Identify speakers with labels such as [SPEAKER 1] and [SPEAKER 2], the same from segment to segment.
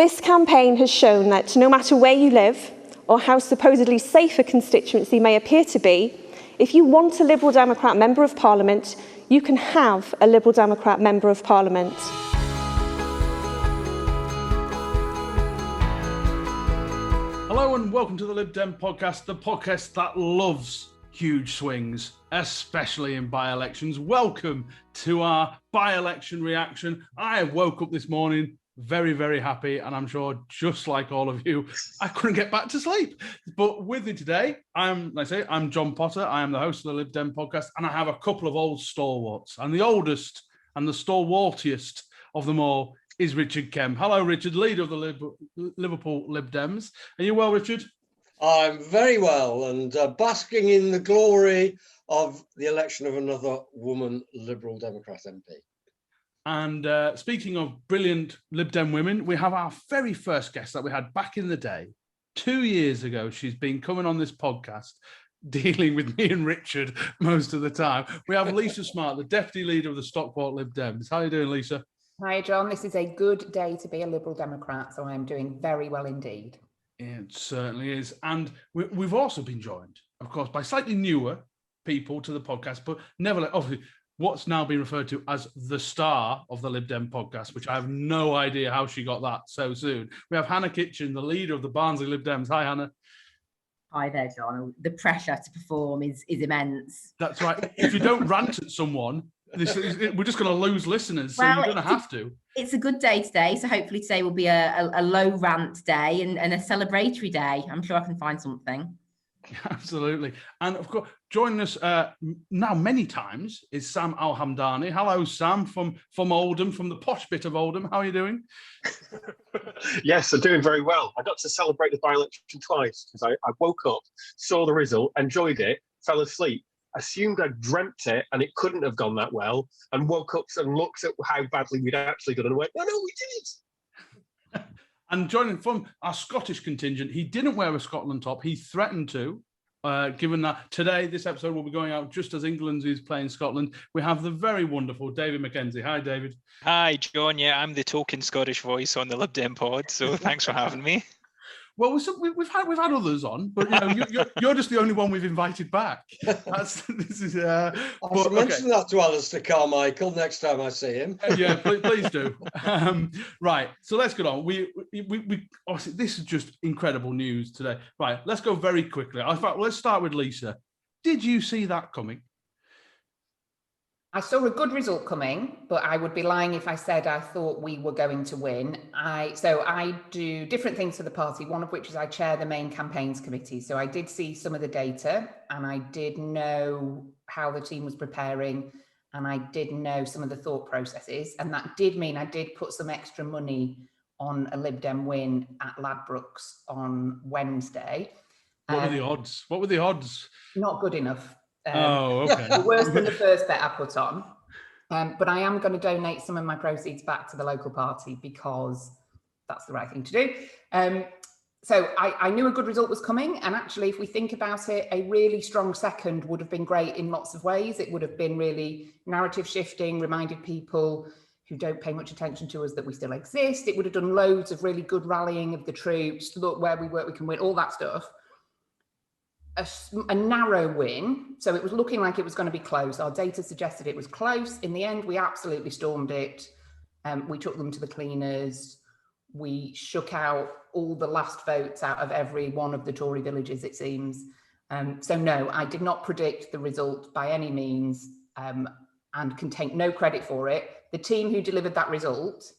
[SPEAKER 1] This campaign has shown that no matter where you live or how supposedly safe a constituency may appear to be, if you want a Liberal Democrat Member of Parliament, you can have a Liberal Democrat Member of Parliament.
[SPEAKER 2] Hello and welcome to the Lib Dem Podcast, the podcast that loves huge swings, especially in by-elections. Welcome to our by-election reaction. I woke up this morning very, very happy, and I'm sure just like all of you, I couldn't get back to sleep. But with me today, I'm John Potter. I am the host of the Lib Dem Podcast, and I have a couple of old stalwarts. And the oldest and the stalwartiest of them all is Richard Kemp. Hello, Richard, leader of the Liverpool Lib Dems. Are you well, Richard?
[SPEAKER 3] I'm very well, and basking in the glory of the election of another woman Liberal Democrat MP.
[SPEAKER 2] And speaking of brilliant Lib Dem women, we have our very first guest that we had back in the day. 2 years ago, she's been coming on this podcast, dealing with me and Richard most of the time. We have Lisa Smart, the Deputy Leader of the Stockport Lib Dems. How are you doing, Lisa?
[SPEAKER 4] Hi, John. This is a good day to be a Liberal Democrat, so I'm doing very well indeed.
[SPEAKER 2] It certainly is. And we've also been joined, of course, by slightly newer people to the podcast, but nevertheless, obviously, what's now been referred to as the star of the Lib Dem podcast, which I have no idea how she got that so soon. We have Hannah Kitchen, the leader of the Barnsley Lib Dems. Hi, Hannah.
[SPEAKER 5] Hi there, John. The pressure to perform is immense.
[SPEAKER 2] That's right. If you don't rant at someone, we're just going to lose listeners, so you're going to have to.
[SPEAKER 5] It's a good day today, so hopefully today will be a low rant day and a celebratory day. I'm sure I can find something.
[SPEAKER 2] Absolutely. And of course, joining us now many times is Sam Al-Hamdani. Hello, Sam, from Oldham, from the posh bit of Oldham. How are you doing?
[SPEAKER 6] Yes, I'm doing very well. I got to celebrate the by-election twice because I woke up, saw the result, enjoyed it, fell asleep, assumed I'd dreamt it and it couldn't have gone that well, and woke up and looked at how badly we'd actually done and went, no, we did.
[SPEAKER 2] And joining from our Scottish contingent, he didn't wear a Scotland top. He threatened to, given that today, this episode will be going out just as England is playing Scotland. We have the very wonderful David Mackenzie. Hi, David.
[SPEAKER 7] Hi, John. Yeah, I'm the token Scottish voice on the Lib Dem pod, so thanks for having me.
[SPEAKER 2] Well, we've had others on, but you're just the only one we've invited back.
[SPEAKER 3] I should mention that to Alistair Carmichael next time I see him.
[SPEAKER 2] Yeah, please do. Right, so let's get on. We obviously this is just incredible news today. Right, let's go very quickly. In fact, let's start with Lisa. Did you see that coming?
[SPEAKER 4] I saw a good result coming, but I would be lying if I said I thought we were going to win. So I do different things for the party, one of which is I chair the main campaigns committee. So I did see some of the data and I did know how the team was preparing and I did know some of the thought processes. And that did mean I did put some extra money on a Lib Dem win at Ladbrokes on Wednesday.
[SPEAKER 2] What were the odds?
[SPEAKER 4] Not good enough.
[SPEAKER 2] Okay.
[SPEAKER 4] Worse than the first bet I put on. But I am going to donate some of my proceeds back to the local party because that's the right thing to do. So I knew a good result was coming. And actually, if we think about it, a really strong second would have been great in lots of ways. It would have been really narrative shifting, reminded people who don't pay much attention to us that we still exist. It would have done loads of really good rallying of the troops. Look, where we work, we can win, all that stuff. A narrow win, so it was looking like it was going to be close. Our data suggested it was close. In the end, we absolutely stormed it. We took them to the cleaners. We shook out all the last votes out of every one of the Tory villages, it seems. So no, I did not predict the result by any means and can take no credit for it. The team who delivered that result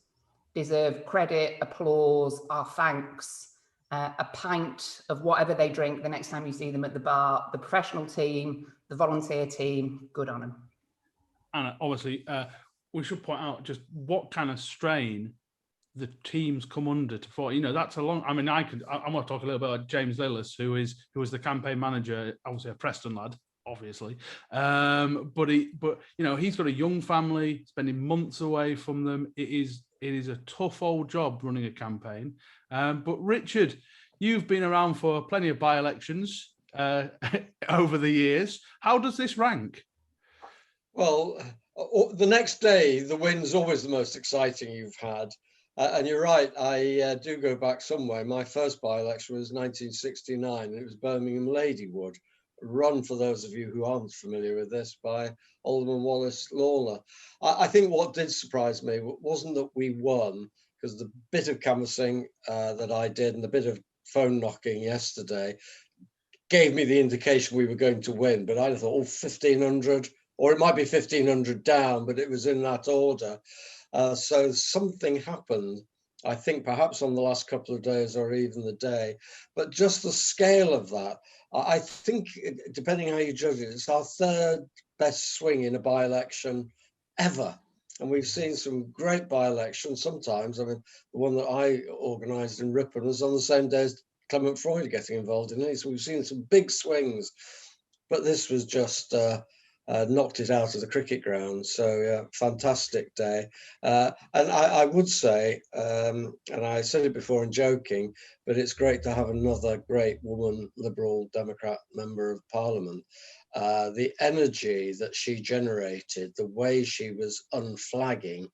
[SPEAKER 4] deserve credit, applause, our thanks. A pint of whatever they drink the next time you see them at the bar, the professional team, the volunteer team, good on them.
[SPEAKER 2] And obviously, we should point out just what kind of strain the teams come under to that's a long. I mean, I want to talk a little bit about James Lillis, who was the campaign manager, obviously a Preston lad, obviously, but he's got a young family, spending months away from them. It is a tough old job running a campaign. But Richard, you've been around for plenty of by-elections over the years. How does this rank?
[SPEAKER 3] Well, the next day, the win's always the most exciting you've had. And you're right, I do go back some way. My first by-election was 1969, and it was Birmingham Ladywood, run, for those of you who aren't familiar with this, by Alderman Wallace Lawler. I think what did surprise me wasn't that we won, because the bit of canvassing that I did and the bit of phone knocking yesterday gave me the indication we were going to win. But I thought, 1,500, or it might be 1,500 down, but it was in that order. So something happened, I think perhaps on the last couple of days or even the day, but just the scale of that, I think, depending how you judge it, it's our third best swing in a by-election ever. And we've seen some great by-elections sometimes. I mean, the one that I organised in Ripon was on the same day as Clement Freud getting involved in it. So we've seen some big swings, but this was just... knocked it out of the cricket ground. So yeah, fantastic day. And I would say, and I said it before in joking, but it's great to have another great woman Liberal Democrat member of Parliament. The energy that she generated, the way she was unflagging,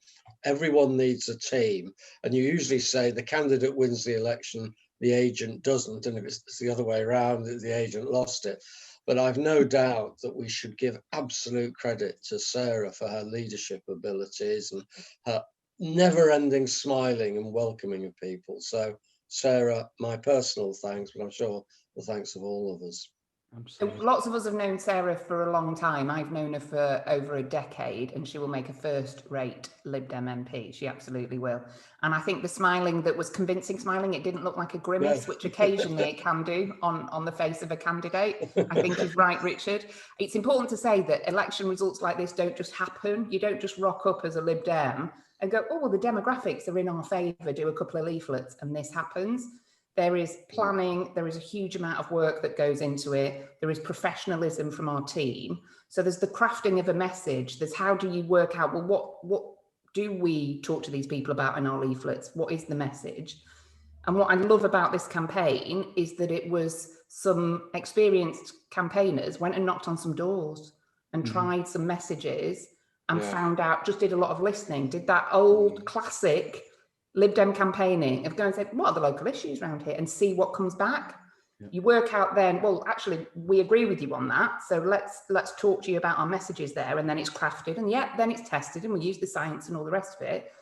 [SPEAKER 3] everyone needs a team. And you usually say the candidate wins the election, the agent doesn't. And if it's the other way around, the agent lost it. But I've no doubt that we should give absolute credit to Sarah for her leadership abilities and her never-ending smiling and welcoming of people. So, Sarah, my personal thanks, but I'm sure the thanks of all of us.
[SPEAKER 2] Absolutely.
[SPEAKER 4] Lots of us have known Sarah for a long time. I've known her for over a decade, and she will make a first-rate Lib Dem MP. She absolutely will. And I think the smiling that was convincing smiling, it didn't look like a grimace, which occasionally it can do on the face of a candidate. I think is right, Richard. It's important to say that election results like this don't just happen. You don't just rock up as a Lib Dem and go, oh, well, the demographics are in our favour, do a couple of leaflets, and this happens. There is planning, there is a huge amount of work that goes into it. There is professionalism from our team. So there's the crafting of a message. There's how do you work out, well, what do we talk to these people about in our leaflets? What is the message? And what I love about this campaign is that it was some experienced campaigners went and knocked on some doors and tried some messages and found out, just did a lot of listening, did that old classic Lib Dem campaigning of going and say, what are the local issues around here, and see what comes back. You work out then, well, actually, we agree with you on that. So let's talk to you about our messages there. And then it's crafted, and then it's tested, and we use the science and all the rest of it.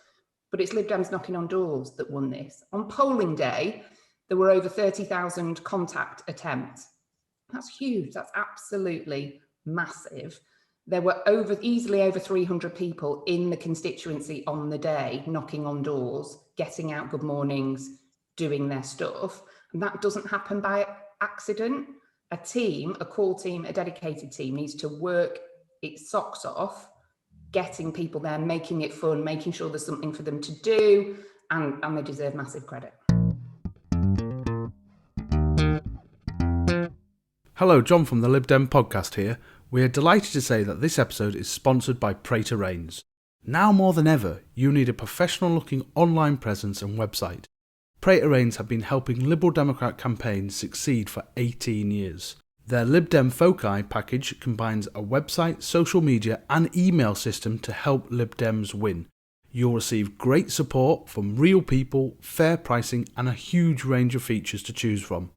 [SPEAKER 4] But it's Lib Dems knocking on doors that won this. On polling day, there were over 30,000 contact attempts. That's huge. That's absolutely massive. There were easily over 300 people in the constituency on the day, knocking on doors, getting out good mornings, doing their stuff. And that doesn't happen by accident. A team, a core team, a dedicated team needs to work its socks off, getting people there, making it fun, making sure there's something for them to do, and they deserve massive credit.
[SPEAKER 2] Hello, John from the Lib Dem Podcast here. We are delighted to say that this episode is sponsored by Prater Rains. Now more than ever, you need a professional-looking online presence and website. Prater Rains have been helping Liberal Democrat campaigns succeed for 18 years. Their Lib Dem Foci package combines a website, social media and email system to help Lib Dems win. You'll receive great support from real people, fair pricing and a huge range of features to choose from.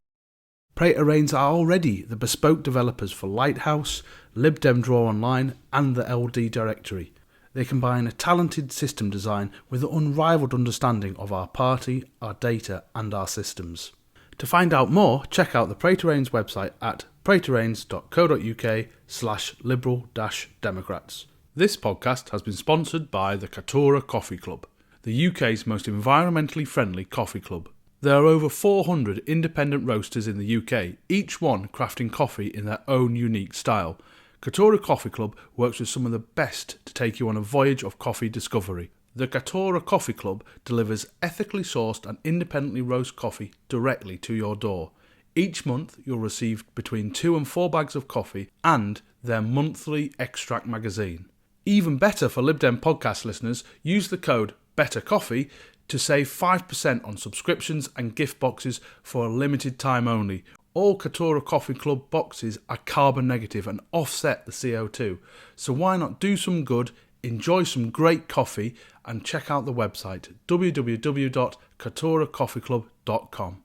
[SPEAKER 2] Prater Rains are already the bespoke developers for Lighthouse, Lib Dem Draw Online and the LD Directory. They combine a talented system design with an unrivaled understanding of our party, our data and our systems. To find out more, check out the Prater Rains website at praterrains.co.uk/liberal-democrats. This podcast has been sponsored by the Katora Coffee Club, the UK's most environmentally friendly coffee club. There are over 400 independent roasters in the UK, each one crafting coffee in their own unique style. Katora Coffee Club works with some of the best to take you on a voyage of coffee discovery. The Katora Coffee Club delivers ethically sourced and independently roast coffee directly to your door. Each month you'll receive between 2 and 4 bags of coffee and their monthly extract magazine. Even better for Lib Dem podcast listeners, use the code BETTERCOFFEE to save 5% on subscriptions and gift boxes for a limited time only. All Katora Coffee Club boxes are carbon negative and offset the CO2, so why not do some good enjoy some great coffee, and check out the website www.katoracoffeeclub.com.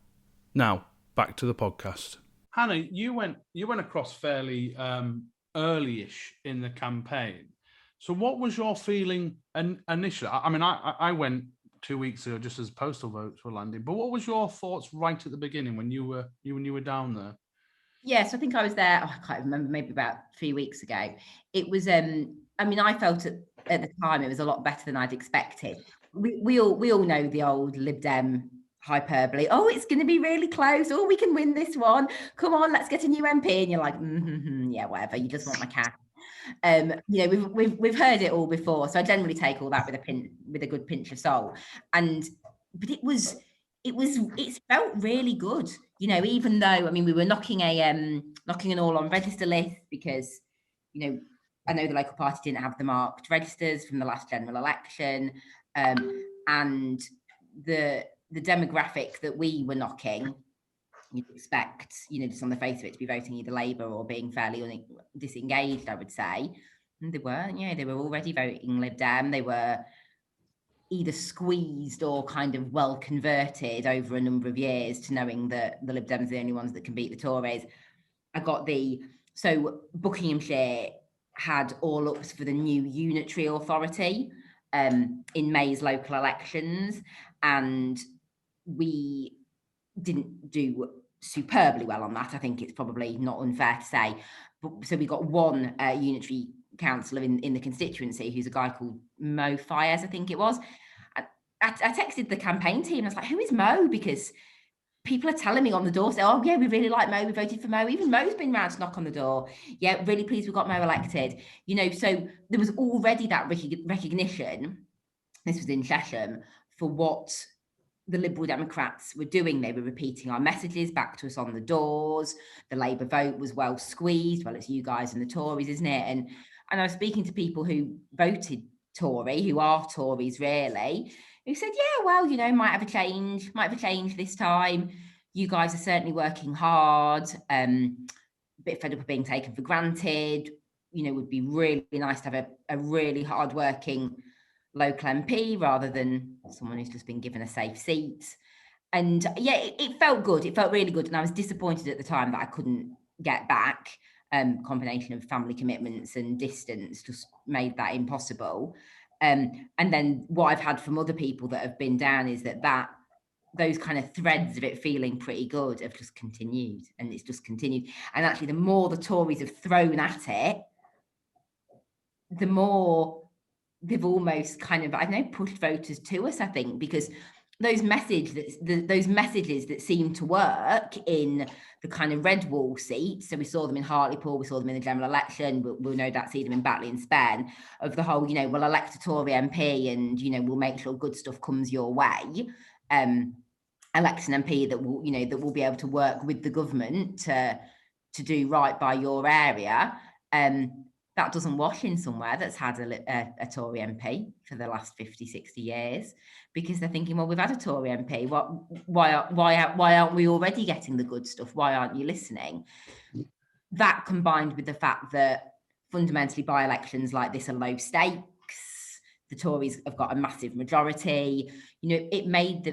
[SPEAKER 2] Now, back to the podcast. Hannah, you went across fairly early-ish in the campaign. So what was your feeling initially? I mean, I went 2 weeks ago just as postal votes were landing, but what was your thoughts right at the beginning when you were down there?
[SPEAKER 5] Yes, I think I was there. I can't remember, maybe about 3 weeks ago. It was, I mean, I felt at the time it was a lot better than I'd expected. We all know the old Lib Dem hyperbole. Oh, it's going to be really close. Oh, we can win this one. Come on, let's get a new MP. And you're like, yeah, whatever. You just want my cash. We've heard it all before. So I generally take all that with a good pinch of salt. But it felt really good. Even though, I mean, we were knocking an all on register list because, I know the local party didn't have the marked registers from the last general election. And the demographic that we were knocking, you'd expect, just on the face of it, to be voting either Labour or being fairly disengaged, I would say. And they weren't, they were already voting Lib Dem. They were either squeezed or kind of well converted over a number of years to knowing that the Lib Dems are the only ones that can beat the Tories. So Buckinghamshire had all ups for the new unitary authority in May's local elections, and we didn't do superbly well on that. I think it's probably not unfair to say. So we got one unitary councillor in the constituency who's a guy called Mo Fires, I think it was. I texted the campaign team and I was like, who is Mo? Because people are telling me on the door, say, oh yeah, we really like Mo, we voted for Mo. Even Mo's been round to knock on the door. Yeah, really pleased we got Mo elected. So there was already that recognition, this was in Chesham, for what the Liberal Democrats were doing. They were repeating our messages back to us on the doors. The Labour vote was well squeezed. Well, it's you guys and the Tories, isn't it? And I was speaking to people who voted Tory, who are Tories really, who said, yeah, well, might have a change this time. You guys are certainly working hard, a bit fed up of being taken for granted. Would be really nice to have a really hard-working local MP rather than someone who's just been given a safe seat. And yeah, it felt good. It felt really good. And I was disappointed at the time that I couldn't get back. Combination of family commitments and distance just made that impossible. And then what I've had from other people that have been down is that those kind of threads of it feeling pretty good have just continued, and it's just continued. And actually, the more the Tories have thrown at it, the more they've almost kind of, pushed voters to us, I think, because those messages that seem to work in the kind of red wall seats. So we saw them in Hartlepool, we saw them in the general election. We'll no doubt see them in Batley and Spen. Of the whole, we'll elect a Tory MP and we'll make sure good stuff comes your way. Elect an MP that will be able to work with the government to do right by your area. That doesn't wash in somewhere that's had a Tory MP for the last 50, 60 years, because they're thinking, well, we've had a Tory MP. Why aren't we already getting the good stuff? Why aren't you listening? That combined with the fact that fundamentally by-elections like this are low stakes, the Tories have got a massive majority. It meant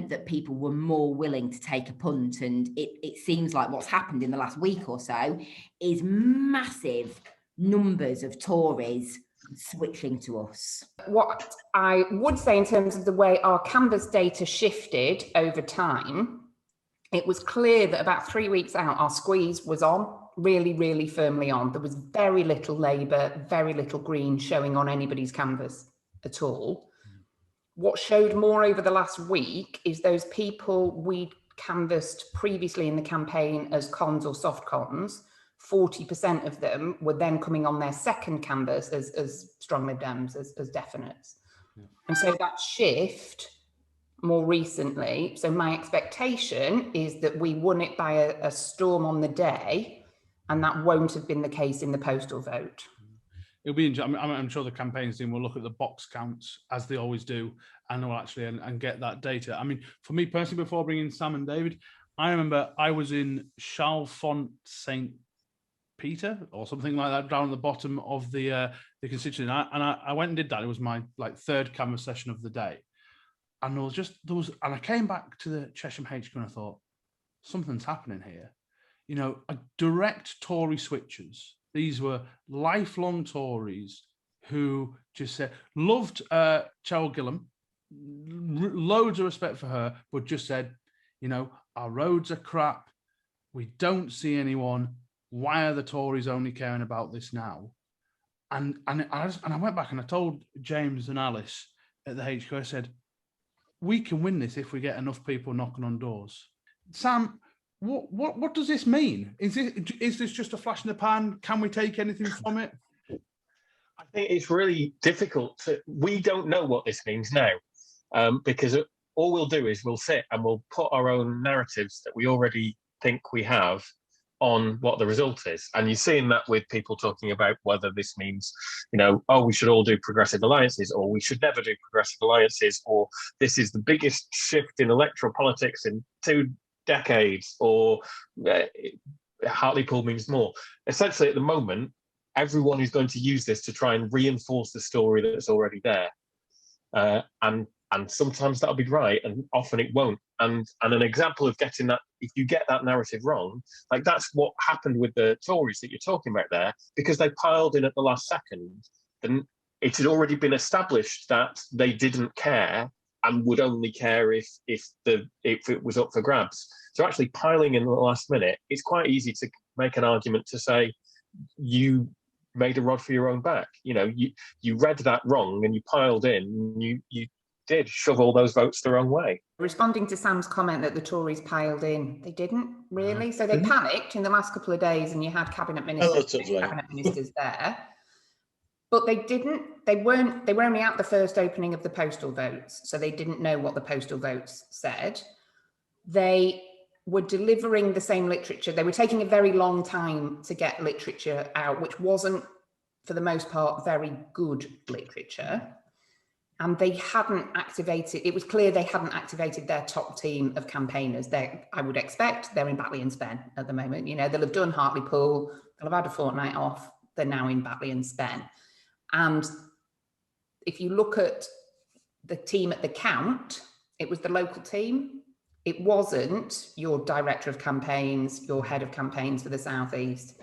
[SPEAKER 5] that people were more willing to take a punt, and it seems like what's happened in the last week or so is massive numbers of Tories switching to us.
[SPEAKER 4] What I would say in terms of the way our canvas data shifted over time, it was clear that about 3 weeks out, our squeeze was on, really, really firmly on. There was very little Labour, very little Green showing on anybody's canvas at all. What showed more over the last week is those people we canvassed previously in the campaign as cons or soft cons. 40% of them were then coming on their second canvas as strong Lib Dems, as definites. Yeah. And so that shift more recently, so my expectation is that we won it by a storm on the day, and that won't have been the case in the postal vote.
[SPEAKER 2] It'll be interesting. I'm sure the campaigns team will look at the box counts as they always do, and will actually and get that data. I mean, for me personally, before bringing Sam and David, I remember I was in Chalfont St. Peter or something like that, down at the bottom of the the constituency. And I went and did that. It was my third canvas session of the day. And and I came back to the Chesham HQ and I thought, something's happening here. A direct Tory switchers. These were lifelong Tories who just said, loved Cheryl Gillam, loads of respect for her, but just said, our roads are crap. We don't see anyone. Why are the Tories only caring about this now? And I went back and I told James and Alice at the HQ, I said, we can win this if we get enough people knocking on doors. Sam, what does this mean? Is this just a flash in the pan? Can we take anything from it?
[SPEAKER 6] I think it's really difficult. We don't know what this means now, because all we'll do is we'll sit and we'll put our own narratives that we already think we have on what the result is. And you're seeing that with people talking about whether this means, we should all do progressive alliances, or we should never do progressive alliances, or this is the biggest shift in electoral politics in 2 decades, or Hartlepool means more. Essentially, at the moment, everyone is going to use this to try and reinforce the story that's already there. And sometimes that'll be right, and often it won't. And an example of getting that, if you get that narrative wrong, that's what happened with the Tories that you're talking about there, because they piled in at the last second. And it had already been established that they didn't care and would only care if it was up for grabs. So actually piling in at the last minute, it's quite easy to make an argument to say you made a rod for your own back. You read that wrong and you piled in. You did shove all those votes the wrong way.
[SPEAKER 4] Responding to Sam's comment that the Tories piled in, they didn't really. So they panicked in the last couple of days, and you had cabinet ministers there. But they didn't. They were only at the first opening of the postal votes, so they didn't know what the postal votes said. They were delivering the same literature. They were taking a very long time to get literature out, which wasn't, for the most part, very good literature. And they hadn't activated, it was clear they hadn't activated their top team of campaigners. I would expect they're in Batley and Spen at the moment. They'll have done Hartlepool, they'll have had a fortnight off, they're now in Batley and Spen. And if you look at the team at the count, it was the local team. It wasn't your director of campaigns, your head of campaigns for the South East.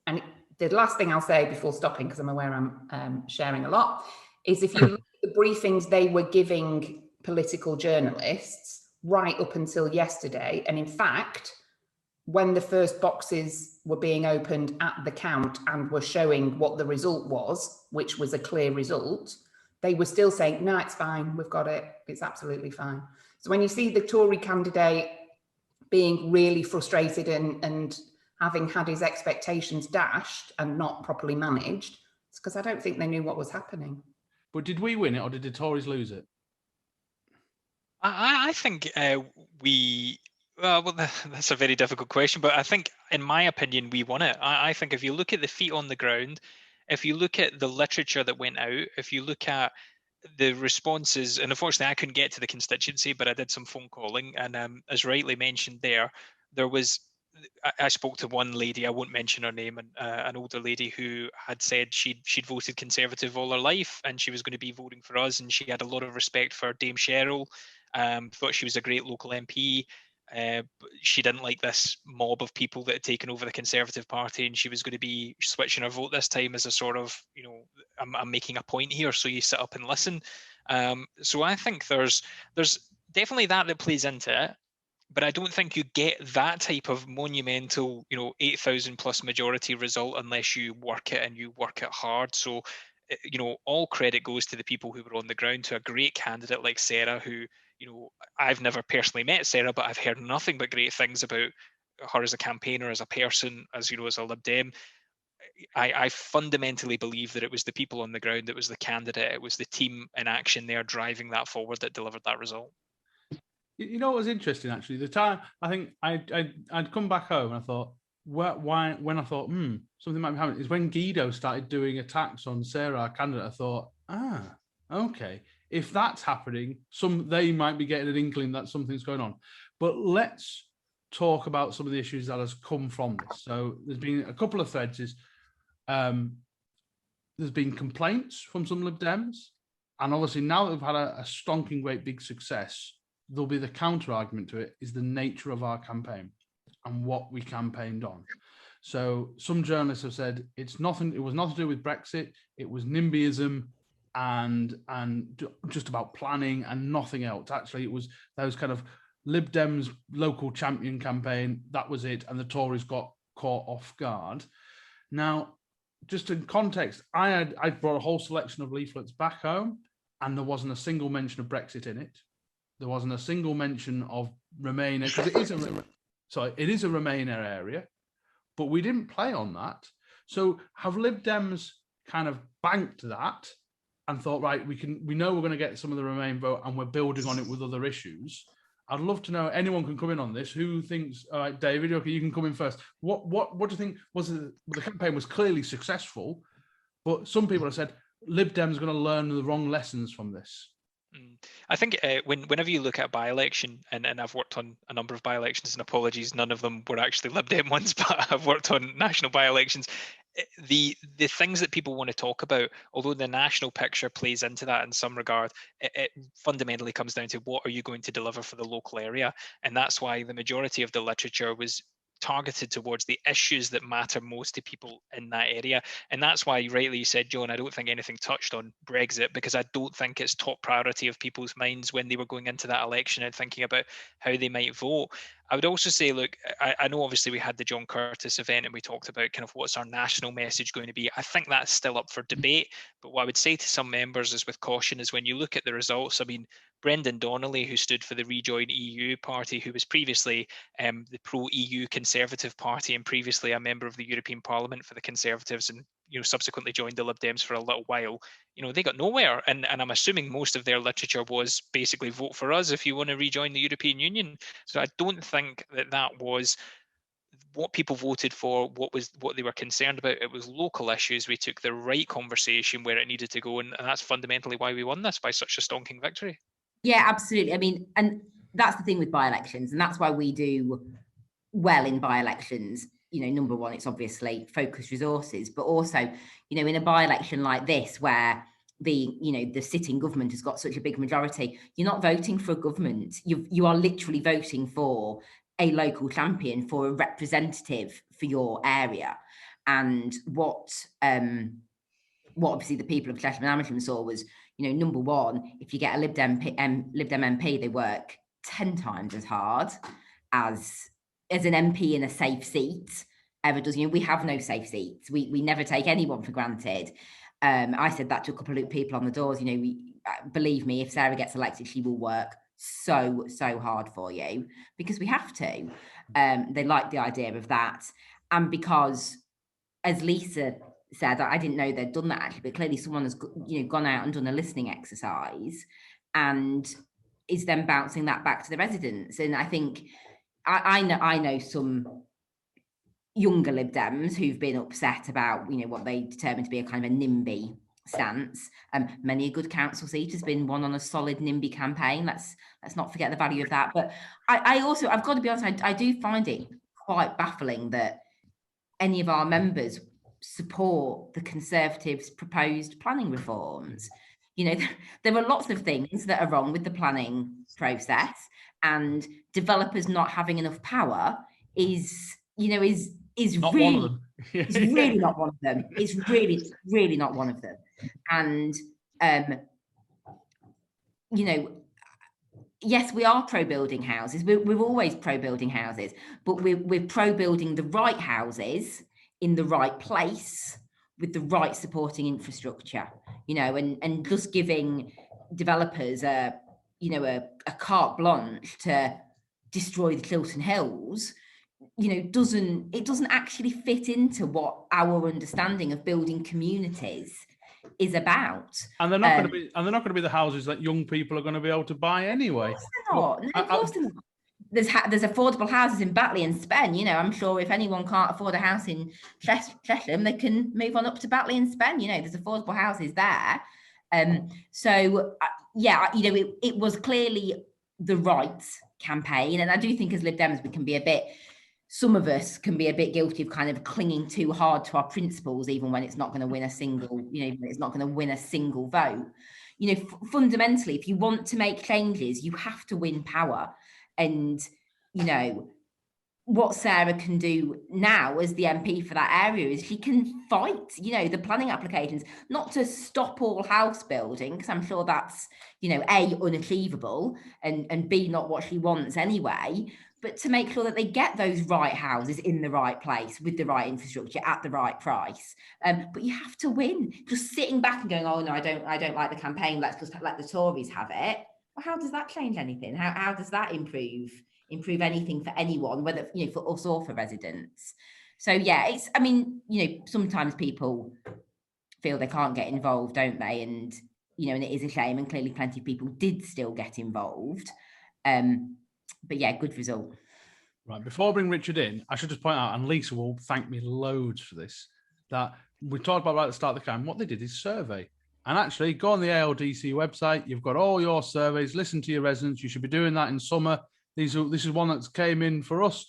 [SPEAKER 4] And the last thing I'll say before stopping, because I'm aware I'm sharing a lot, is if you look at the briefings they were giving political journalists right up until yesterday, and in fact, when the first boxes were being opened at the count and were showing what the result was, which was a clear result, they were still saying, no, it's fine, we've got it, it's absolutely fine. So when you see the Tory candidate being really frustrated and having had his expectations dashed and not properly managed, it's because I don't think they knew what was happening.
[SPEAKER 2] But did we win it, or did the Tories lose it?
[SPEAKER 7] I think that's a very difficult question, but I think, in my opinion, we won it. I think if you look at the feet on the ground, if you look at the literature that went out, if you look at the responses, and unfortunately I couldn't get to the constituency, but I did some phone calling, and as rightly mentioned there was, I spoke to one lady, I won't mention her name, and an older lady who had said she'd voted Conservative all her life and she was going to be voting for us, and she had a lot of respect for Dame Cheryl, thought she was a great local MP. She didn't like this mob of people that had taken over the Conservative Party, and she was going to be switching her vote this time as a sort of, I'm making a point here, so you sit up and listen. So I think there's definitely that plays into it. But I don't think you get that type of monumental, 8,000 plus majority result unless you work it, and you work it hard. So, all credit goes to the people who were on the ground, to a great candidate like Sarah, who, I've never personally met Sarah, but I've heard nothing but great things about her as a campaigner, as a person, as a Lib Dem. I fundamentally believe that it was the people on the ground, it was the candidate, it was the team in action there driving that forward that delivered that result.
[SPEAKER 2] You know what was interesting, actually? The time, I think I'd come back home and I thought, when I thought, something might be happening, is when Guido started doing attacks on Sarah, our candidate. I thought, okay, if that's happening, they might be getting an inkling that something's going on. But let's talk about some of the issues that has come from this. So there's been a couple of threads. there's been complaints from some Lib Dems, and obviously now that we've had a stonking great big success, there'll be the counter argument to it is the nature of our campaign and what we campaigned on. So some journalists have said it was nothing to do with Brexit, it was NIMBYism and just about planning and nothing else. Actually, it was those kind of Lib Dems local champion campaign, that was it, and the Tories got caught off guard. Now, just in context, I brought a whole selection of leaflets back home, and there wasn't a single mention of Brexit in it. There wasn't a single mention of Remain, because it is a Remainer area, but we didn't play on that. So have Lib Dems kind of banked that and thought, right, we know we're going to get some of the Remain vote, and we're building on it with other issues? I'd love to know, anyone can come in on this. Who thinks, all right, David, okay, you can come in first. What do you think the campaign was clearly successful, but some people have said Lib Dems are going to learn the wrong lessons from this.
[SPEAKER 7] I think whenever you look at a by-election, and I've worked on a number of by-elections, and apologies, none of them were actually Lib Dem ones, but I've worked on national by-elections. The things that people want to talk about, although the national picture plays into that in some regard, it fundamentally comes down to what are you going to deliver for the local area. And that's why the majority of the literature was targeted towards the issues that matter most to people in that area. And that's why, rightly you said, John, I don't think anything touched on Brexit, because I don't think it's top priority of people's minds when they were going into that election and thinking about how they might vote. I would also say, look, I know obviously we had the John Curtis event and we talked about kind of what's our national message going to be. I think that's still up for debate. But what I would say to some members is, with caution, is when you look at the results, I mean, Brendan Donnelly, who stood for the Rejoin EU party, who was previously the pro-EU Conservative Party and previously a member of the European Parliament for the Conservatives, and subsequently joined the Lib Dems for a little while, they got nowhere. And I'm assuming most of their literature was basically vote for us if you want to rejoin the European Union. So I don't think that was what people voted for, what they were concerned about. It was local issues. We took the right conversation where it needed to go, and that's fundamentally why we won this by such a stonking victory.
[SPEAKER 5] Yeah, absolutely. I mean, and that's the thing with by-elections, and that's why we do well in by-elections. Number one, it's obviously focused resources, but also, in a by-election like this, where the sitting government has got such a big majority, you're not voting for a government. You are literally voting for a local champion, for a representative for your area. And what obviously the people of Chesham and Amersham saw was, number one, if you get a Lib Dem MP, they work 10 times as hard as an MP in a safe seat ever does. We have no safe seats. We never take anyone for granted. I said that to a couple of people on the doors. Believe me, if Sarah gets elected, she will work so hard for you, because we have to. They like the idea of that. And because, as Lisa said, I didn't know they'd done that actually, but clearly someone has gone out and done a listening exercise and is then bouncing that back to the residents. And I think I know some younger Lib Dems who've been upset about what they determined to be a kind of a NIMBY stance. Many a good council seat has been won on a solid NIMBY campaign. Let's not forget the value of that. But I've got to be honest, I do find it quite baffling that any of our members support the Conservatives' proposed planning reforms. There are lots of things that are wrong with the planning process, and developers not having enough power is
[SPEAKER 2] Not
[SPEAKER 5] really,
[SPEAKER 2] one of them.
[SPEAKER 5] it's really not one of them. It's really not one of them. And yes, we are pro-building houses. We're always pro-building houses, but we're pro-building the right houses in the right place with the right supporting infrastructure, and just giving developers a carte blanche to destroy the Chiltern Hills, doesn't actually fit into what our understanding of building communities is about.
[SPEAKER 2] And they're not going to be the houses that young people are going to be able to buy anyway.
[SPEAKER 5] Of course they're not. Of course they're not. There's affordable houses in Batley and Spen. I'm sure if anyone can't afford a house in Chesham, they can move on up to Batley and Spen. There's affordable houses there. It was clearly the right campaign. And I do think as Lib Dems, we can be a bit some of us can be a bit guilty of kind of clinging too hard to our principles, even when it's not going to win a single, it's not going to win a single vote. Fundamentally, if you want to make changes, you have to win power. And, what Sarah can do now as the MP for that area is she can fight, the planning applications, not to stop all house building, because I'm sure that's, A, unachievable, and B, not what she wants anyway, but to make sure that they get those right houses in the right place with the right infrastructure at the right price. But you have to win. Just sitting back and going, oh no, I don't like the campaign, let's just let the Tories have it. Well, how does that change anything? How does that improve anything for anyone, whether for us or for residents? So yeah, sometimes people feel they can't get involved, don't they? And and it is a shame, and clearly plenty of people did still get involved. But yeah, good result.
[SPEAKER 2] Right, before I bring Richard in, I should just point out, and Lisa will thank me loads for this, that we talked about right at the start of the campaign. What they did is survey. And actually, go on the ALDC website. You've got all your surveys. Listen to your residents. You should be doing that in summer. This is one that came in for us,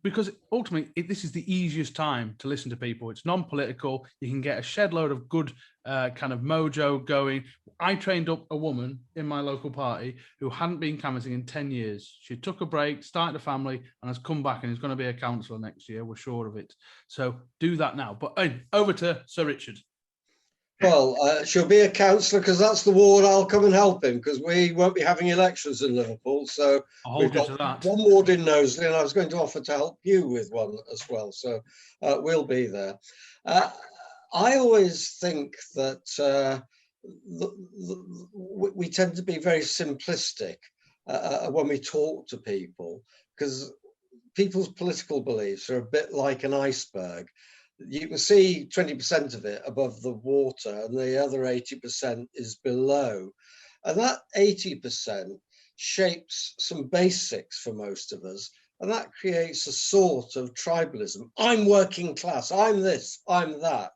[SPEAKER 2] because ultimately this is the easiest time to listen to people. It's non-political. You can get a shed load of good kind of mojo going. I trained up a woman in my local party who hadn't been canvassing in 10 years. She took a break, started a family, and has come back and is going to be a councillor next year. We're sure of it. So do that now. But over to Sir Richard.
[SPEAKER 3] Well, she'll be a councillor because that's the ward I'll come and help him, because we won't be having elections in Liverpool. So we've got one ward in Knowsley, and I was going to offer to help you with one as well. So we'll be there. I always think that we tend to be very simplistic when we talk to people, because people's political beliefs are a bit like an iceberg. You can see 20% of it above the water, and the other 80% is below. And that 80% shapes some basics for most of us, and that creates a sort of tribalism. I'm working class, I'm this, I'm that.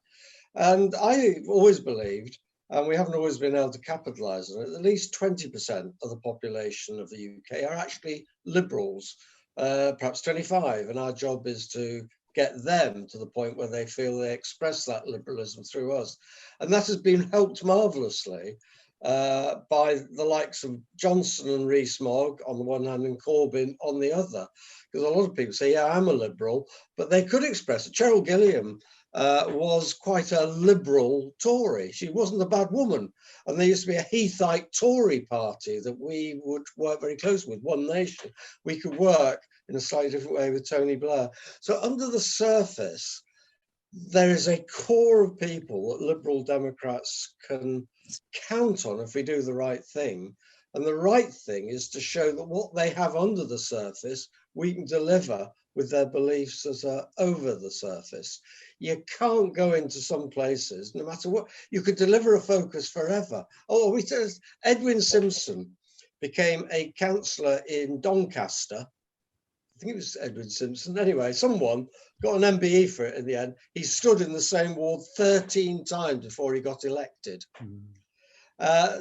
[SPEAKER 3] And I've always believed, and we haven't always been able to capitalise on it, at least 20% of the population of the UK are actually liberals, perhaps 25, and our job is to get them to the point where they feel they express that liberalism through us. And that has been helped marvellously by the likes of Johnson and Rees-Mogg on the one hand and Corbyn on the other. Because a lot of people say, yeah, I'm a liberal, but they could express it. Cheryl Gilliam was quite a liberal Tory. She wasn't a bad woman. And there used to be a Heathite Tory party that we would work very close with, One Nation. We could work in a slightly different way with Tony Blair. So under the surface, there is a core of people that Liberal Democrats can count on if we do the right thing. And the right thing is to show that what they have under the surface, we can deliver with their beliefs that are over the surface. You can't go into some places, no matter what, you could deliver a focus forever. Oh, Edwin Simpson became a councillor in Doncaster. I think it was Edwin Simpson. Anyway, someone got an MBE for it in the end. He stood in the same ward 13 times before he got elected.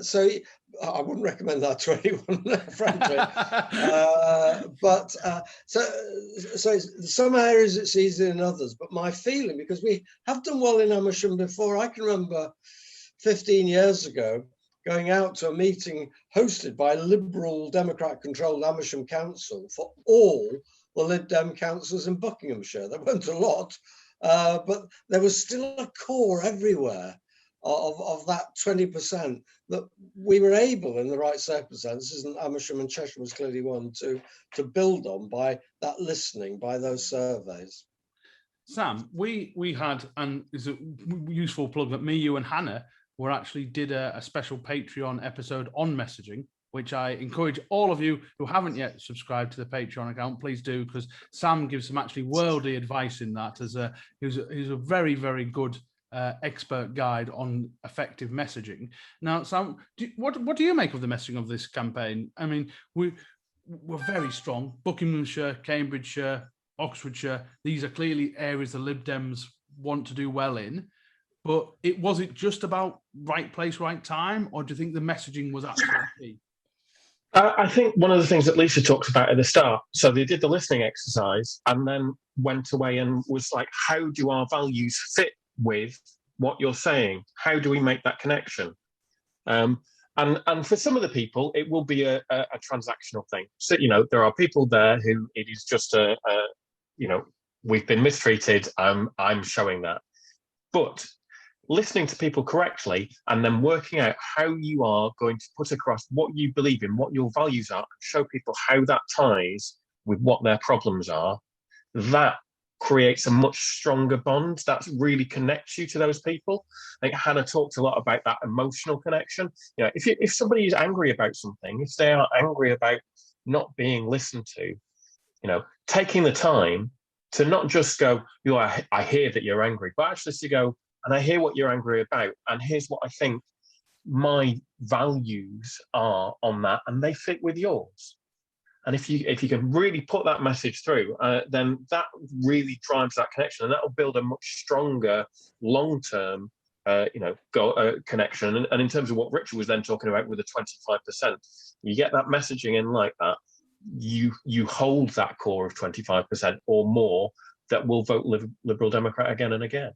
[SPEAKER 3] So I wouldn't recommend that to anyone, frankly. So some areas it's easier than others. But my feeling, because we have done well in Amersham before, I can remember 15 years ago going out to a meeting hosted by Liberal Democrat-controlled Amersham Council for all the Lib Dem councillors in Buckinghamshire. There weren't a lot, but there was still a core everywhere of that 20% that we were able, in the right circumstances, and Amersham and Chesham was clearly one, to build on by that listening, by those surveys.
[SPEAKER 2] Sam, we had, and it's a useful plug that me, you and Hannah did a special Patreon episode on messaging, which I encourage all of you who haven't yet subscribed to the Patreon account, please do, because Sam gives some actually worldly advice in that. He's a very, very good expert guide on effective messaging. Now, Sam, what do you make of the messaging of this campaign? I mean, we're very strong. Buckinghamshire, Cambridgeshire, Oxfordshire, these are clearly areas the Lib Dems want to do well in. But was it just about right place, right time, or do you think the messaging was actually key?
[SPEAKER 6] I think one of the things that Lisa talks about at the start, so they did the listening exercise and then went away and was like, how do our values fit with what you're saying? How do we make that connection? And for some of the people, it will be a transactional thing. So, there are people there who it is just we've been mistreated. I'm showing that. But listening to people correctly and then working out how you are going to put across what you believe in, what your values are, and show people how that ties with what their problems are, that creates a much stronger bond that really connects you to those people. I think Hannah talked a lot about that emotional connection. If somebody is angry about something, if they are angry about not being listened to, taking the time to not just go, I hear that you're angry, but actually to go, and I hear what you're angry about, and here's what I think my values are on that, and they fit with yours. And if you can really put that message through, then that really drives that connection, and that will build a much stronger long-term, connection. And in terms of what Richard was then talking about with the 25%, you get that messaging in like that, you hold that core of 25% or more that will vote Liberal Democrat again and again.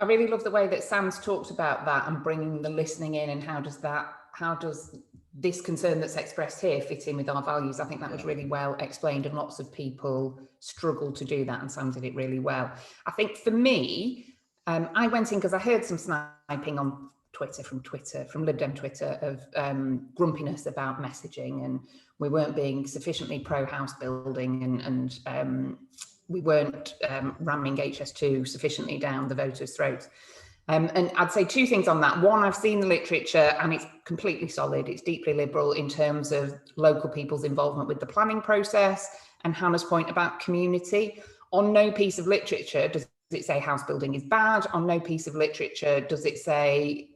[SPEAKER 4] I really love the way that Sam's talked about that and bringing the listening in, and how does this concern that's expressed here fit in with our values? I think that was really well explained, and lots of people struggle to do that, and Sam did it really well. I think for me, I went in because I heard some sniping on Twitter, from Lib Dem Twitter, of grumpiness about messaging, and we weren't being sufficiently pro-house building, and we weren't ramming HS2 sufficiently down the voters' throats. And I'd say two things on that. One, I've seen the literature and it's completely solid. It's deeply liberal in terms of local people's involvement with the planning process, and Hannah's point about community. On no piece of literature does it say house building is bad. On no piece of literature does it say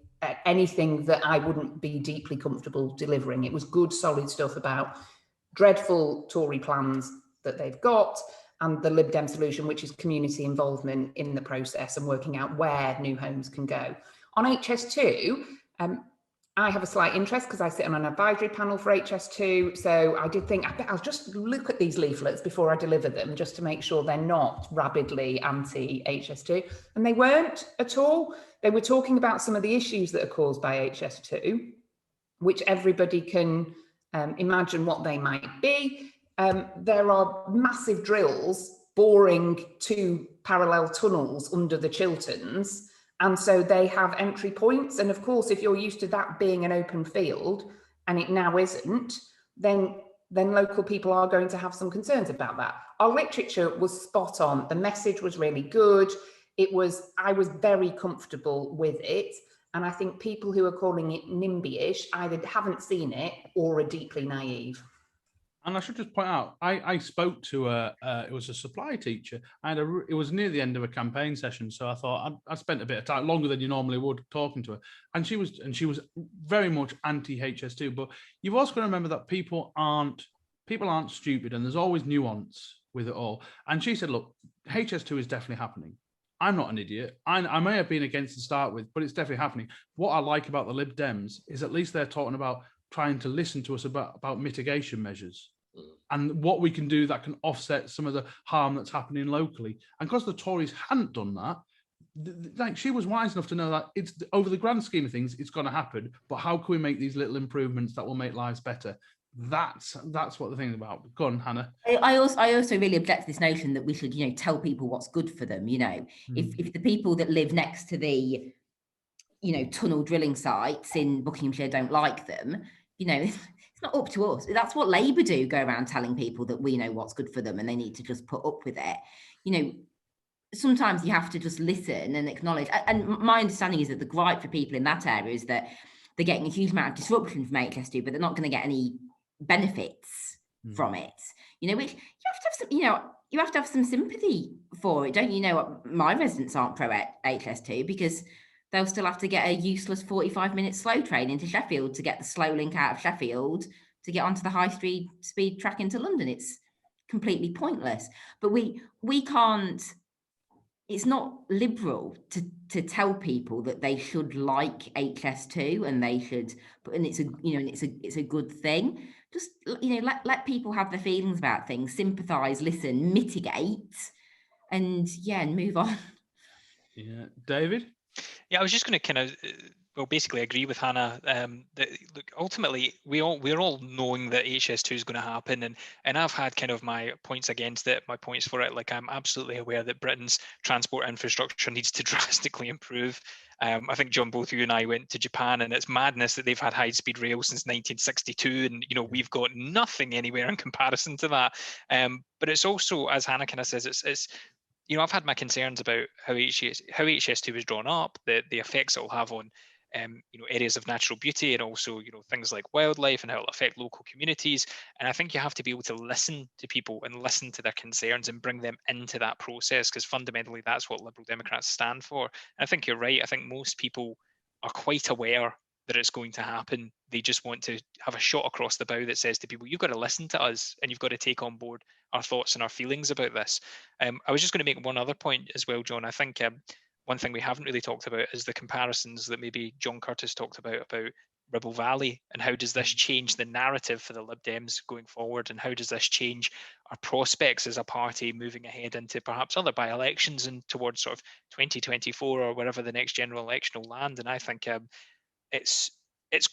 [SPEAKER 4] anything that I wouldn't be deeply comfortable delivering. It was good, solid stuff about dreadful Tory plans that they've got, and the Lib Dem solution, which is community involvement in the process and working out where new homes can go. On HS2, I have a slight interest because I sit on an advisory panel for HS2. So I did think, I'll just look at these leaflets before I deliver them, just to make sure they're not rabidly anti-HS2. And they weren't at all. They were talking about some of the issues that are caused by HS2, which everybody can imagine what they might be. There are massive drills boring 2 parallel tunnels under the Chilterns, and so they have entry points. And of course, if you're used to that being an open field and it now isn't, then local people are going to have some concerns about that. Our literature was spot on. The message was really good. I was very comfortable with it. And I think people who are calling it NIMBY-ish either haven't seen it or are deeply naive.
[SPEAKER 2] And I should just point out, I spoke to it was a supply teacher. It was near the end of a campaign session, so I thought I spent a bit of time, longer than you normally would, talking to her. And she was very much anti-HS2. But you've also got to remember that people aren't stupid, and there's always nuance with it all. And she said, look, HS2 is definitely happening. I'm not an idiot. I may have been against to start with, but it's definitely happening. What I like about the Lib Dems is at least they're talking about trying to listen to us about mitigation measures and what we can do that can offset some of the harm that's happening locally. And because the Tories hadn't done that, like, she was wise enough to know that it's, over the grand scheme of things, it's going to happen. But how can we make these little improvements that will make lives better? That's what the thing's about. Go on, Hannah.
[SPEAKER 5] I also really object to this notion that we should, tell people what's good for them. If the people that live next to the, tunnel drilling sites in Buckinghamshire don't like them, it's not up to us. That's what Labour do, go around telling people that we know what's good for them and they need to just put up with it. Sometimes you have to just listen and acknowledge. And my understanding is that the gripe for people in that area is that they're getting a huge amount of disruption from HS2, but they're not going to get any benefits from it. Which you have to have some sympathy for it, don't you? My residents aren't pro HS2 because they'll still have to get a useless 45-minute slow train into Sheffield to get the slow link out of Sheffield to get onto the high speed track into London. It's completely pointless. But we can't, it's not liberal to tell people that they should like HS2 and they should, and it's a good thing. Just, let people have their feelings about things, sympathise, listen, mitigate, and move on.
[SPEAKER 2] Yeah, David.
[SPEAKER 7] Yeah, I was just going to kind of, basically agree with Hannah. That look, ultimately, we're all knowing that HS2 is going to happen, and I've had kind of my points against it, my points for it. Like, I'm absolutely aware that Britain's transport infrastructure needs to drastically improve. I think, John, both you and I went to Japan, and it's madness that they've had high-speed rail since 1962, and we've got nothing anywhere in comparison to that. But it's also, as Hannah kind of says, it's I've had my concerns about how HS2 is drawn up, the effects it will have on areas of natural beauty, and also things like wildlife and how it'll affect local communities. And I think you have to be able to listen to people and listen to their concerns and bring them into that process, because fundamentally that's what Liberal Democrats stand for. And I think you're right. I think most people are quite aware that it's going to happen. They just want to have a shot across the bow that says to people, you've got to listen to us and you've got to take on board our thoughts and our feelings about this. I was just going to make one other point as well, John. I think one thing we haven't really talked about is the comparisons that maybe John Curtis talked about Ribble Valley, and how does this change the narrative for the Lib Dems going forward, and how does this change our prospects as a party moving ahead into perhaps other by-elections and towards sort of 2024 or wherever the next general election will land. And I think it's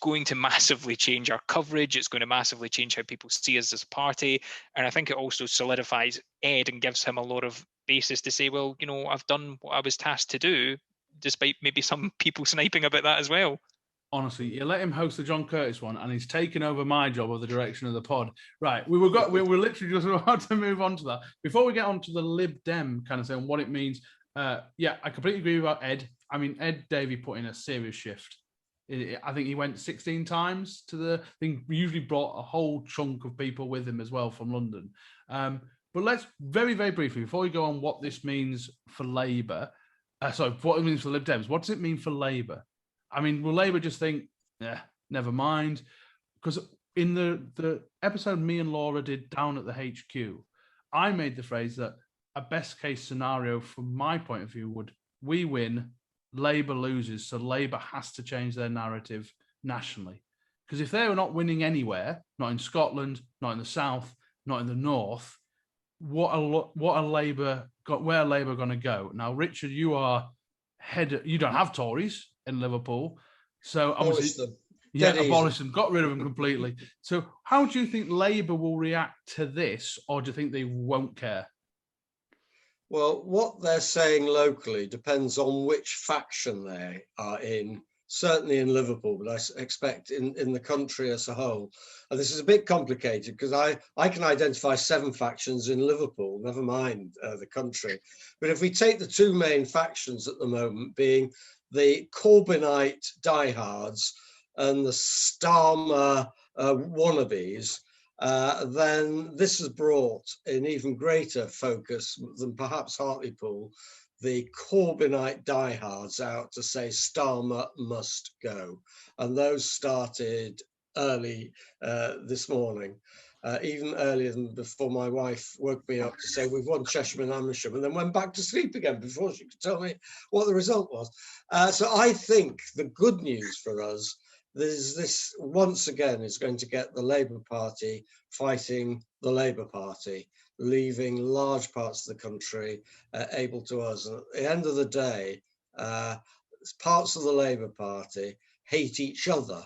[SPEAKER 7] going to massively change our coverage. It's going to massively change how people see us as a party. And I think it also solidifies Ed and gives him a lot of basis to say, well, I've done what I was tasked to do, despite maybe some people sniping about that as well.
[SPEAKER 2] Honestly, you let him host the John Curtis one, and he's taken over my job of the direction of the pod. Right, we were literally just about to move on to that. Before we get on to the Lib Dem kind of thing, what it means, I completely agree about Ed. I mean, Ed Davey put in a serious shift. I think he went 16 times to the thing. Usually brought a whole chunk of people with him as well from London. But let's very, very briefly, before we go on what this means for Labour, what it means for Lib Dems, what does it mean for Labour? I mean, will Labour just think, never mind? Because in the episode me and Laura did down at the HQ, I made the phrase that a best case scenario from my point of view would, we win, Labour loses, so Labour has to change their narrative nationally. Because if they were not winning anywhere, not in Scotland, not in the South, not in the North, where are Labour going to go? Now, Richard, you don't have Tories in Liverpool, so obviously, abolish them, got rid of them completely. So, how do you think Labour will react to this, or do you think they won't care?
[SPEAKER 3] Well, what they're saying locally depends on which faction they are in, certainly in Liverpool, but I expect in the country as a whole. And this is a bit complicated because I can identify 7 factions in Liverpool, never mind the country. But if we take the 2 main factions at the moment being the Corbynite diehards and the Starmer wannabes, then this has brought in even greater focus than perhaps Hartlepool, the Corbynite diehards out to say Starmer must go. And those started early this morning, even earlier than before my wife woke me up to say we've won Chesham and Amersham, and then went back to sleep again before she could tell me what the result was. So I think the good news for us, this once again is going to get the Labour Party fighting the Labour Party, leaving large parts of the country able to us. And at the end of the day, parts of the Labour Party hate each other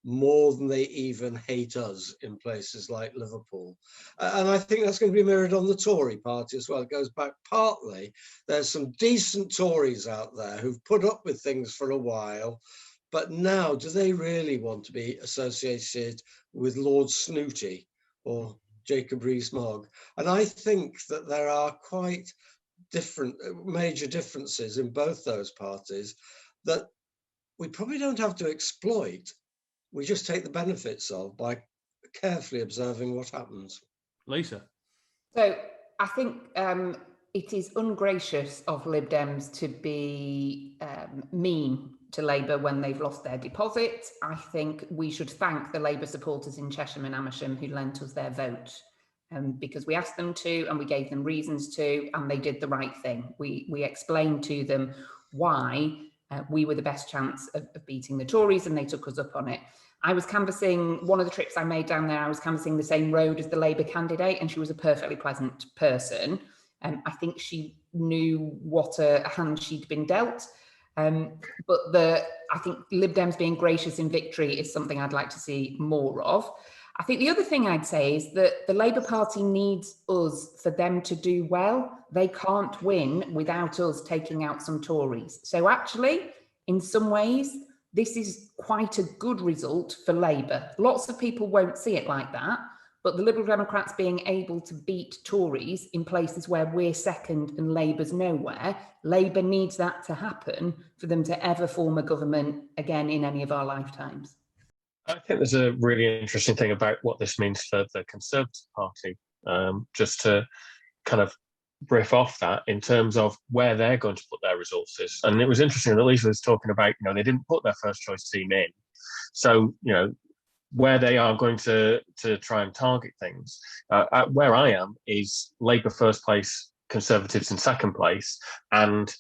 [SPEAKER 3] more than they even hate us in places like Liverpool. And I think that's going to be mirrored on the Tory party as well. It goes back partly, there's some decent Tories out there who've put up with things for a while, but now do they really want to be associated with Lord Snooty or Jacob Rees-Mogg? And I think that there are quite different, major differences in both those parties that we probably don't have to exploit. We just take the benefits of by carefully observing what happens.
[SPEAKER 2] Lisa?
[SPEAKER 4] So I think it is ungracious of Lib Dems to be mean to Labour when they've lost their deposit. I think we should thank the Labour supporters in Chesham and Amersham who lent us their vote. because we asked them to and we gave them reasons to, and they did the right thing. We explained to them why we were the best chance of beating the Tories, and they took us up on it. I was canvassing, one of the trips I made down there, I was canvassing the same road as the Labour candidate, and she was a perfectly pleasant person. I think she knew what a hand she'd been dealt. But I think Lib Dems being gracious in victory is something I'd like to see more of. I think the other thing I'd say is that the Labour Party needs us for them to do well. They can't win without us taking out some Tories. So actually, in some ways, this is quite a good result for Labour. Lots of people won't see it like that, but the Liberal Democrats being able to beat Tories in places where we're second and Labour's nowhere, Labour needs that to happen for them to ever form a government again in any of our lifetimes.
[SPEAKER 6] I think there's a really interesting thing about what this means for the Conservative Party, just to kind of brief off that in terms of where they're going to put their resources. And it was interesting that Lisa was talking about, they didn't put their first choice team in. So, where they are going to try and target things. Where I am is Labour first place, Conservatives in second place, and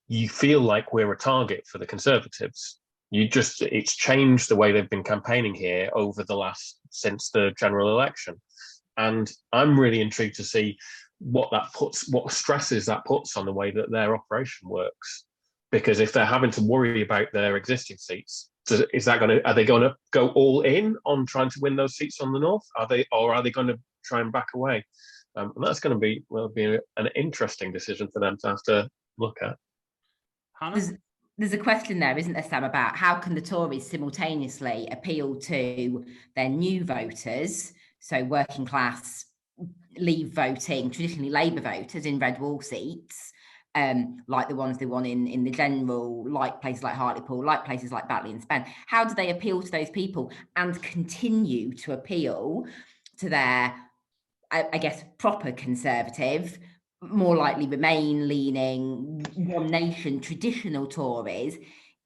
[SPEAKER 6] you feel like we're a target for the Conservatives. It's changed the way they've been campaigning here since the general election. And I'm really intrigued to see what stresses that puts on the way that their operation works. Because if they're having to worry about their existing seats, are they going to go all in on trying to win those seats on the north? Are they going to try and back away? And that's going to be an interesting decision for them to have to look at.
[SPEAKER 2] Hannah?
[SPEAKER 5] There's a question there, isn't there, Sam, about how can the Tories simultaneously appeal to their new voters, so working class, leave voting, traditionally Labour voters in red wall seats, like the ones they won in the general, like places like Hartlepool, like places like Batley and Spen. How do they appeal to those people and continue to appeal to their, I guess, proper Conservative, more likely Remain leaning, One Nation, traditional Tories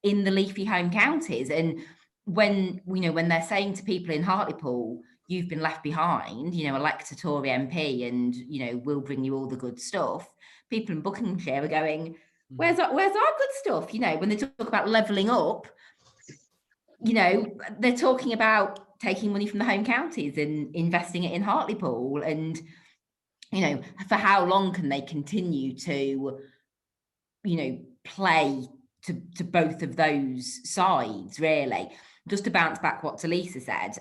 [SPEAKER 5] in the leafy home counties? And when they're saying to people in Hartlepool, you've been left behind, elect a Tory MP and, we'll bring you all the good stuff. People in Buckinghamshire are going, where's our good stuff? When they talk about levelling up, they're talking about taking money from the home counties and investing it in Hartlepool. And, for how long can they continue to, play to both of those sides, really? Just to bounce back what Talisa said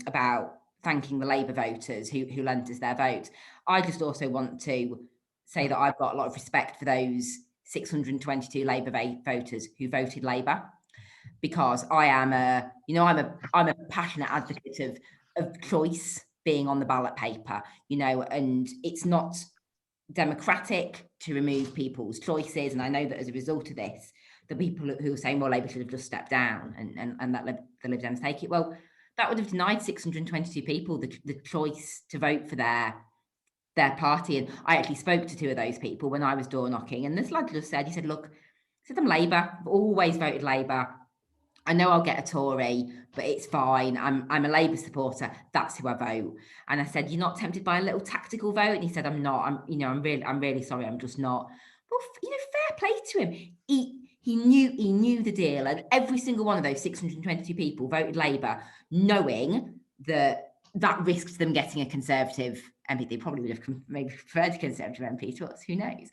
[SPEAKER 5] about thanking the Labour voters who lent us their vote, I just also want to say that I've got a lot of respect for those 622 Labour voters who voted Labour, because I am I'm a passionate advocate of choice being on the ballot paper, and it's not democratic to remove people's choices. And I know that as a result of this, the people who are saying, well, Labour should have just stepped down and let the Lib Dems take it, well, that would have denied 622 people the choice to vote for their party. And I actually spoke to two of those people when I was door knocking, and this lad just said, look, I'm Labour, I've always voted Labour. I know I'll get a Tory, but it's fine. I'm a Labour supporter. That's who I vote. And I said, you're not tempted by a little tactical vote? And he said, I'm not. I'm really sorry. I'm just not. Well, fair play to him. He knew the deal, and every single one of those 622 people voted Labour, knowing that risked them getting a Conservative MP. They probably would have maybe preferred a Conservative MP to us, who knows?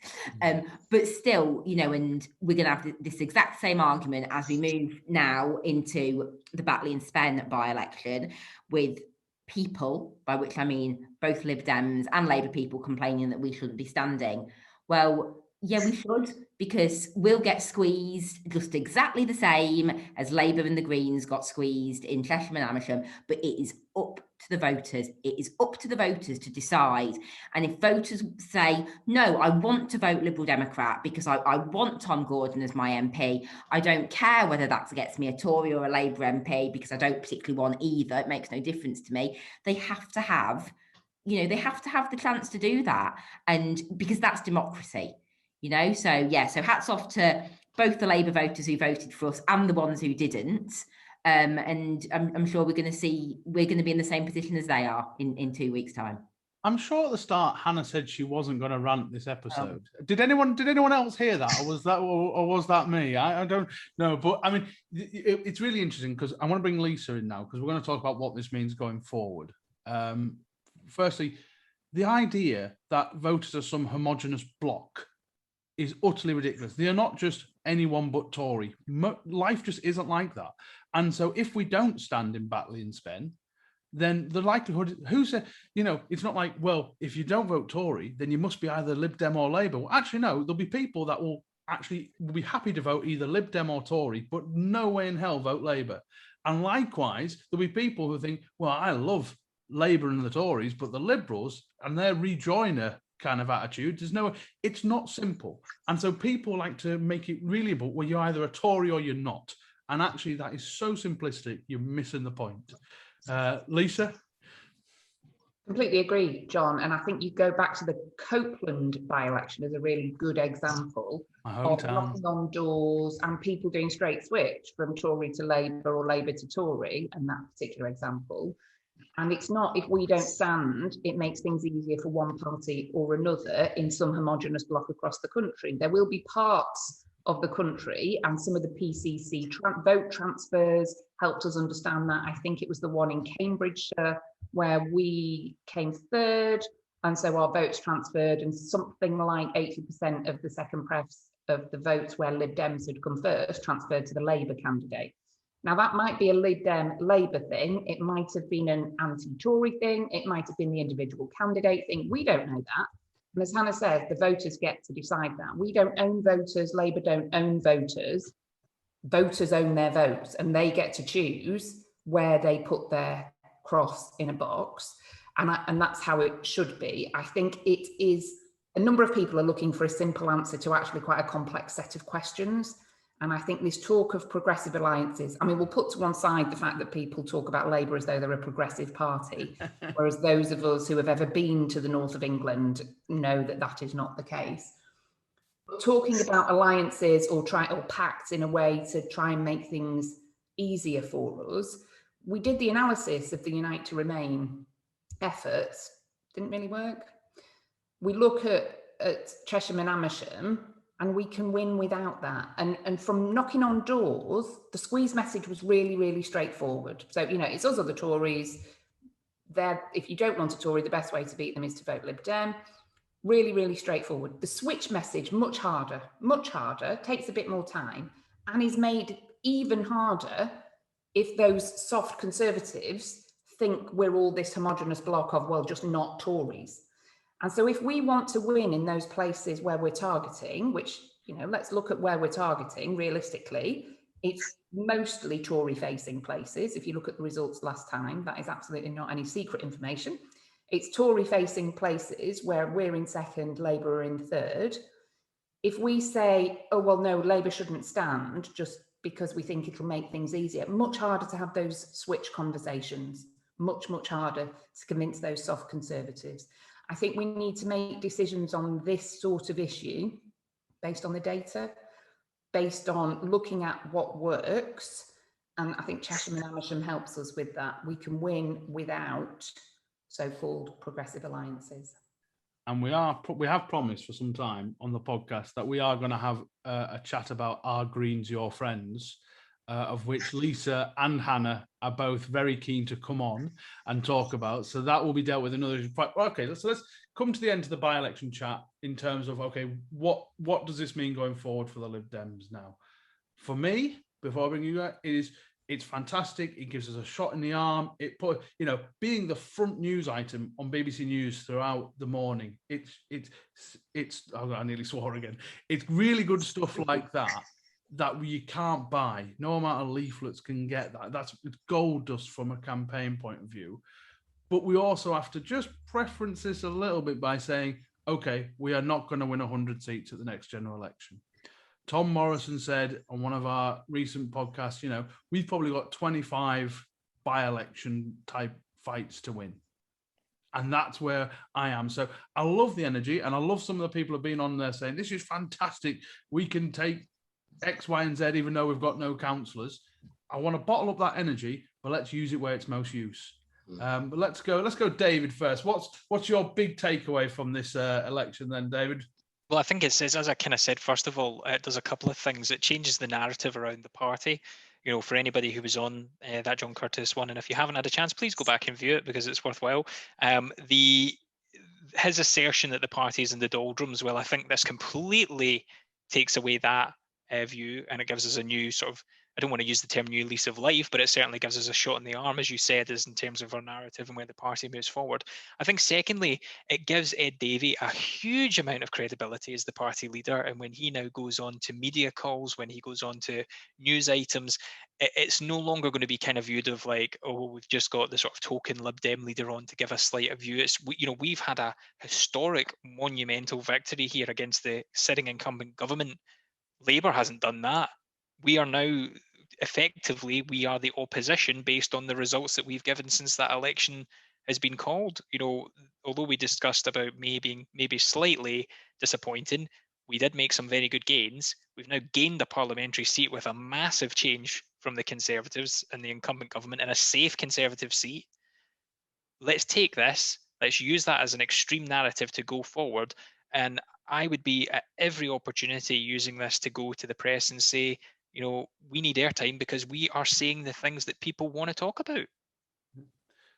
[SPEAKER 5] But still, and we're going to have this exact same argument as we move now into the Batley and Spen by-election, with people, by which I mean both Lib Dems and Labour people, complaining that we shouldn't be standing. Well, yeah, we should, because we'll get squeezed just exactly the same as Labour and the Greens got squeezed in Chesham and Amersham. But it is up to the voters. It is up to the voters to decide. And if voters say, no, I want to vote Liberal Democrat because I want Tom Gordon as my MP, I don't care whether that gets me a Tory or a Labour MP, because I don't particularly want either. It makes no difference to me. They have to have, the chance to do that. And because that's democracy. So hats off to both the Labour voters who voted for us and the ones who didn't. And I'm sure we're going to be in the same position as they are in 2 weeks' time.
[SPEAKER 2] I'm sure at the start Hannah said she wasn't going to rant this episode. Did anyone else hear that, or was that me? I don't know, but I mean, it's really interesting because I want to bring Lisa in now because we're going to talk about what this means going forward. Firstly, the idea that voters are some homogenous block is utterly ridiculous. They are not just anyone but Tory. Life just isn't like that. And so if we don't stand in Batley and Spen, then the likelihood, it's not like, well, if you don't vote Tory, then you must be either Lib Dem or Labour. Well, actually, no, there'll be people that will be happy to vote either Lib Dem or Tory, but no way in hell vote Labour. And likewise, there'll be people who think, well, I love Labour and the Tories, but the Liberals and their rejoiner kind of attitude, it's not simple. And so people like to make it really about, well, you're either a Tory or you're not. And actually, that is so simplistic, you're missing the point. Lisa?
[SPEAKER 4] Completely agree, John. And I think you go back to the Copeland by-election as a really good example of knocking on doors and people doing straight switch from Tory to Labour or Labour to Tory, and that particular example. And it's not, if we don't stand, it makes things easier for one party or another in some homogenous block across the country. There will be parts of the country, and some of the PCC vote transfers helped us understand that. I think it was the one in Cambridgeshire where we came third, and so our votes transferred, and something like 80% of the second press of the votes where Lib Dems had come first transferred to the Labour candidate. Now that might be a Lib Dem Labour thing, it might have been an anti-Tory thing, it might have been the individual candidate thing, we don't know that. And as Hannah says, the voters get to decide that. We don't own voters, Labour don't own voters. Voters own their votes and they get to choose where they put their cross in a box. And that's how it should be. I think it is, a number of people are looking for a simple answer to actually quite a complex set of questions. And I think this talk of progressive alliances, I mean, we'll put to one side the fact that people talk about Labour as though they're a progressive party, whereas those of us who have ever been to the north of England know that that is not the case. But talking about alliances or pacts in a way to try and make things easier for us, we did the analysis of the Unite to Remain efforts, didn't really work. We look at Chesham and Amersham, and we can win without that. And from knocking on doors, the squeeze message was really, really straightforward. So, it's us or the Tories. If you don't want a Tory, the best way to beat them is to vote Lib Dem. Really, really straightforward. The switch message, much harder, takes a bit more time, and is made even harder if those soft Conservatives think we're all this homogenous block of, well, just not Tories. And so if we want to win in those places where we're targeting, which, let's look at where we're targeting realistically, it's mostly Tory-facing places. If you look at the results last time, that is absolutely not any secret information. It's Tory-facing places where we're in second, Labour are in third. If we say, oh, well, no, Labour shouldn't stand just because we think it'll make things easier, much harder to have those switch conversations, much, much harder to convince those soft Conservatives. I think we need to make decisions on this sort of issue based on the data, based on looking at what works. And I think Chesham and Amersham helps us with that. We can win without so-called progressive alliances.
[SPEAKER 2] And we have promised for some time on the podcast that we are going to have a chat about Are Greens Your Friends, of which Lisa and Hannah are both very keen to come on and talk about. So that will be dealt with another. Okay, so let's come to the end of the by-election chat in terms of, okay, what does this mean going forward for the Lib Dems now? For me, before I bring you that, it's fantastic. It gives us a shot in the arm. It put, being the front news item on BBC News throughout the morning. It's oh, I nearly swore again. It's really good stuff like that you can't buy. No amount of leaflets can get that. It's gold dust from a campaign point of view. But we also have to just preference this a little bit by saying, okay, we are not going to win 100 seats at the next general election. Tom Morrison said on one of our recent podcasts, we've probably got 25 by-election type fights to win. And that's where I am. So I love the energy, and I love some of the people who have been on there saying, this is fantastic. We can take X, Y, and Z, even though we've got no councillors. I want to bottle up that energy, but let's use it where it's most use. But let's go, David first. What's your big takeaway from this election, then, David?
[SPEAKER 7] Well, I think it says, as I kind of said, first of all, it does a couple of things. It changes the narrative around the party. You know, for anybody who was on that John Curtis one, and if you haven't had a chance, please go back and view it because it's worthwhile. His assertion that the party is in the doldrums, well, I think this completely takes away that view, and it gives us a new sort of, I don't want to use the term new lease of life, but it certainly gives us a shot in the arm, as you said, is in terms of our narrative and where the party moves forward. I think secondly, it gives Ed Davey a huge amount of credibility as the party leader. And when he now goes on to media calls, when he goes on to news items, it's no longer going to be kind of viewed of like, oh, we've just got the sort of token Lib Dem leader on to give a slight of view. It's, you know, we've had a historic monumental victory here against the sitting incumbent government. Labour hasn't done that. We are now effectively, we are the opposition based on the results that we've given since that election has been called. You know, although we discussed about maybe slightly disappointing, we did make some very good gains. We've now gained a parliamentary seat with a massive change from the Conservatives and the incumbent government and a safe Conservative seat. Let's take this, let's use that as an extreme narrative to go forward. And I would be at every opportunity using this to go to the press and say, you know, we need airtime because we are saying the things that people want to talk about.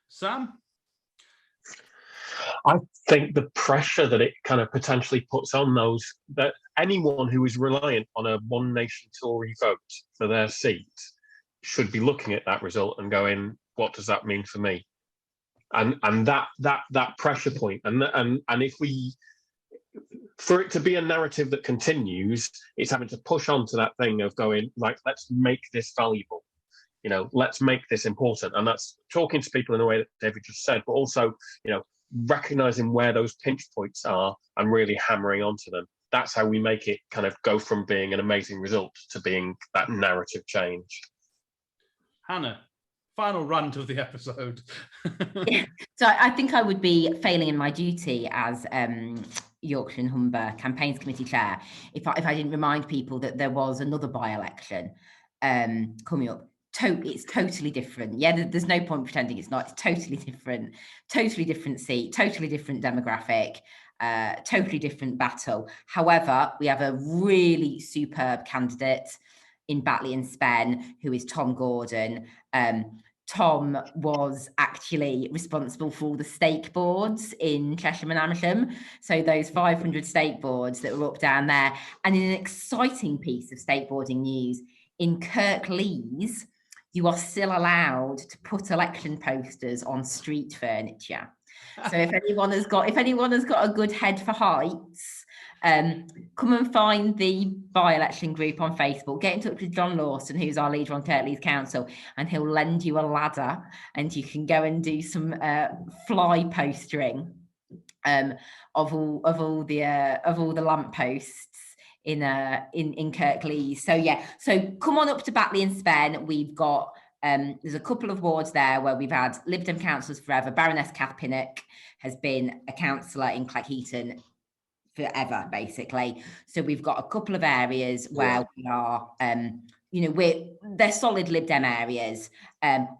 [SPEAKER 2] Sam?
[SPEAKER 6] I think the pressure that it kind of potentially puts on those, that anyone who is reliant on a one nation Tory vote for their seat should be looking at that result and going, what does that mean for me? And that pressure point, and if we, for it to be a narrative that continues, it's having to push on to that thing of going, like, let's make this valuable, you know, let's make this important. And that's talking to people in a way that David just said, but also, you know, recognizing where those pinch points are and really hammering onto them. That's how we make it kind of go from being an amazing result to being that narrative change.
[SPEAKER 2] Hannah, final rant of the episode.
[SPEAKER 5] Yeah. So I think I would be failing in my duty as Yorkshire and Humber Campaigns Committee Chair if I didn't remind people that there was another by-election coming up. It's totally different. Yeah, there's no point pretending it's not. It's totally different seat, totally different demographic, totally different battle. However, we have a really superb candidate in Batley and Spen, who is Tom Gordon. Tom was actually responsible for all the stake boards in Chesham and Amersham. So those 500 stake boards that were up down there. And in an exciting piece of skateboarding news, in Kirklees, you are still allowed to put election posters on street furniture. So if anyone has got a good head for heights, come and find the by-election group on Facebook. Get in touch with John Lawson, who's our leader on Kirklees Council, and he'll lend you a ladder, and you can go and do some fly postering of all the lampposts in Kirklees. So yeah, so come on up to Batley and Spen. We've got there's a couple of wards there where we've had Lib Dem councillors forever. Baroness Kath Pinnock has been a councillor in Clackheaton forever, basically. So we've got a couple of areas where we are, they're solid Lib Dem areas.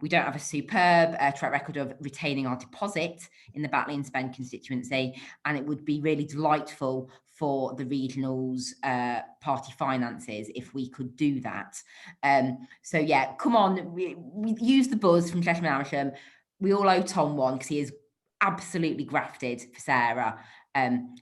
[SPEAKER 5] We don't have a superb track record of retaining our deposit in the Batley and Spen constituency, and it would be really delightful for the regionals party finances if we could do that. So yeah, come on, we use the buzz from Chesham and Amersham. We all owe Tom one because he is absolutely grafted for Sarah.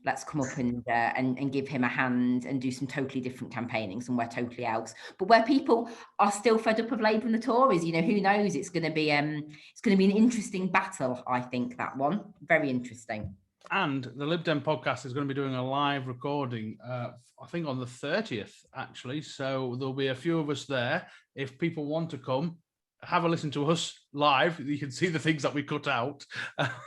[SPEAKER 5] Let's come up and give him a hand and do some totally different campaigning somewhere totally else, but where people are still fed up of Labour and the Tories. You know, who knows? It's going to be an interesting battle. I think that one very interesting.
[SPEAKER 2] And the Lib Dem podcast is going to be doing a live recording, I think on the 30th, actually. So there'll be a few of us there. If people want to come, have a listen to us live. You can see the things that we cut out.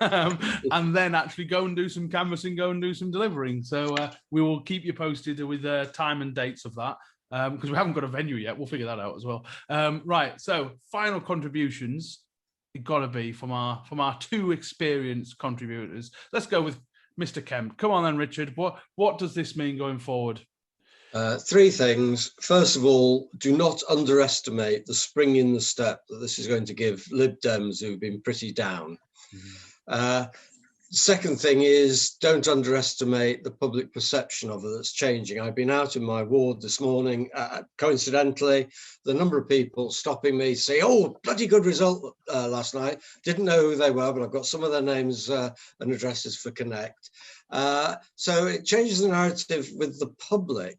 [SPEAKER 2] And then actually go and do some canvassing, go and do some delivering. So we will keep you posted with time and dates of that. Because we haven't got a venue yet. We'll figure that out as well. Right, so final contributions. It got to be from our two experienced contributors. Let's go with Mr. Kemp. Come on then, Richard. What does this mean going forward?
[SPEAKER 3] Three things. First of all, do not underestimate the spring in the step that this is going to give Lib Dems who've been pretty down. Second thing is, don't underestimate the public perception of it that's changing. I've been out in my ward this morning. Coincidentally, the number of people stopping me say, "Oh, bloody good result last night." Didn't know who they were, but I've got some of their names and addresses for Connect. So it changes the narrative with the public.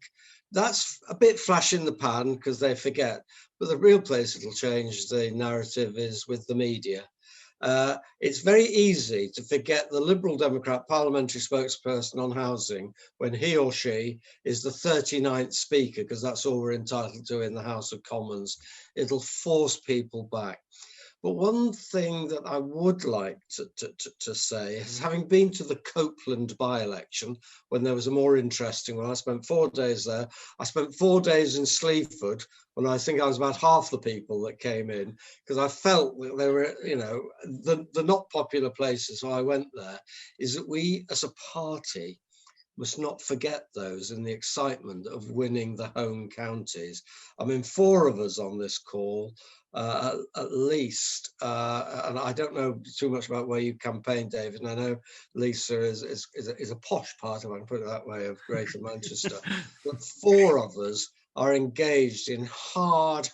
[SPEAKER 3] That's a bit flash in the pan because they forget. But the real place it'll change the narrative is with the media. It's very easy to forget the Liberal Democrat parliamentary spokesperson on housing when he or she is the 39th speaker, because that's all we're entitled to in the House of Commons. It'll force people back. But one thing that I would like to say is, having been to the Copeland by-election, when there was a more interesting one, I spent 4 days there. I spent 4 days in Sleaford, when I think I was about half the people that came in, because I felt that they were, the not popular places, so I went there, is that we as a party must not forget those in the excitement of winning the home counties. I mean, 4 of us on this call, at least, and I don't know too much about where you campaigned, David, and I know Lisa is a posh part of, I can put it that way, of Greater Manchester, but 4 of us are engaged in hard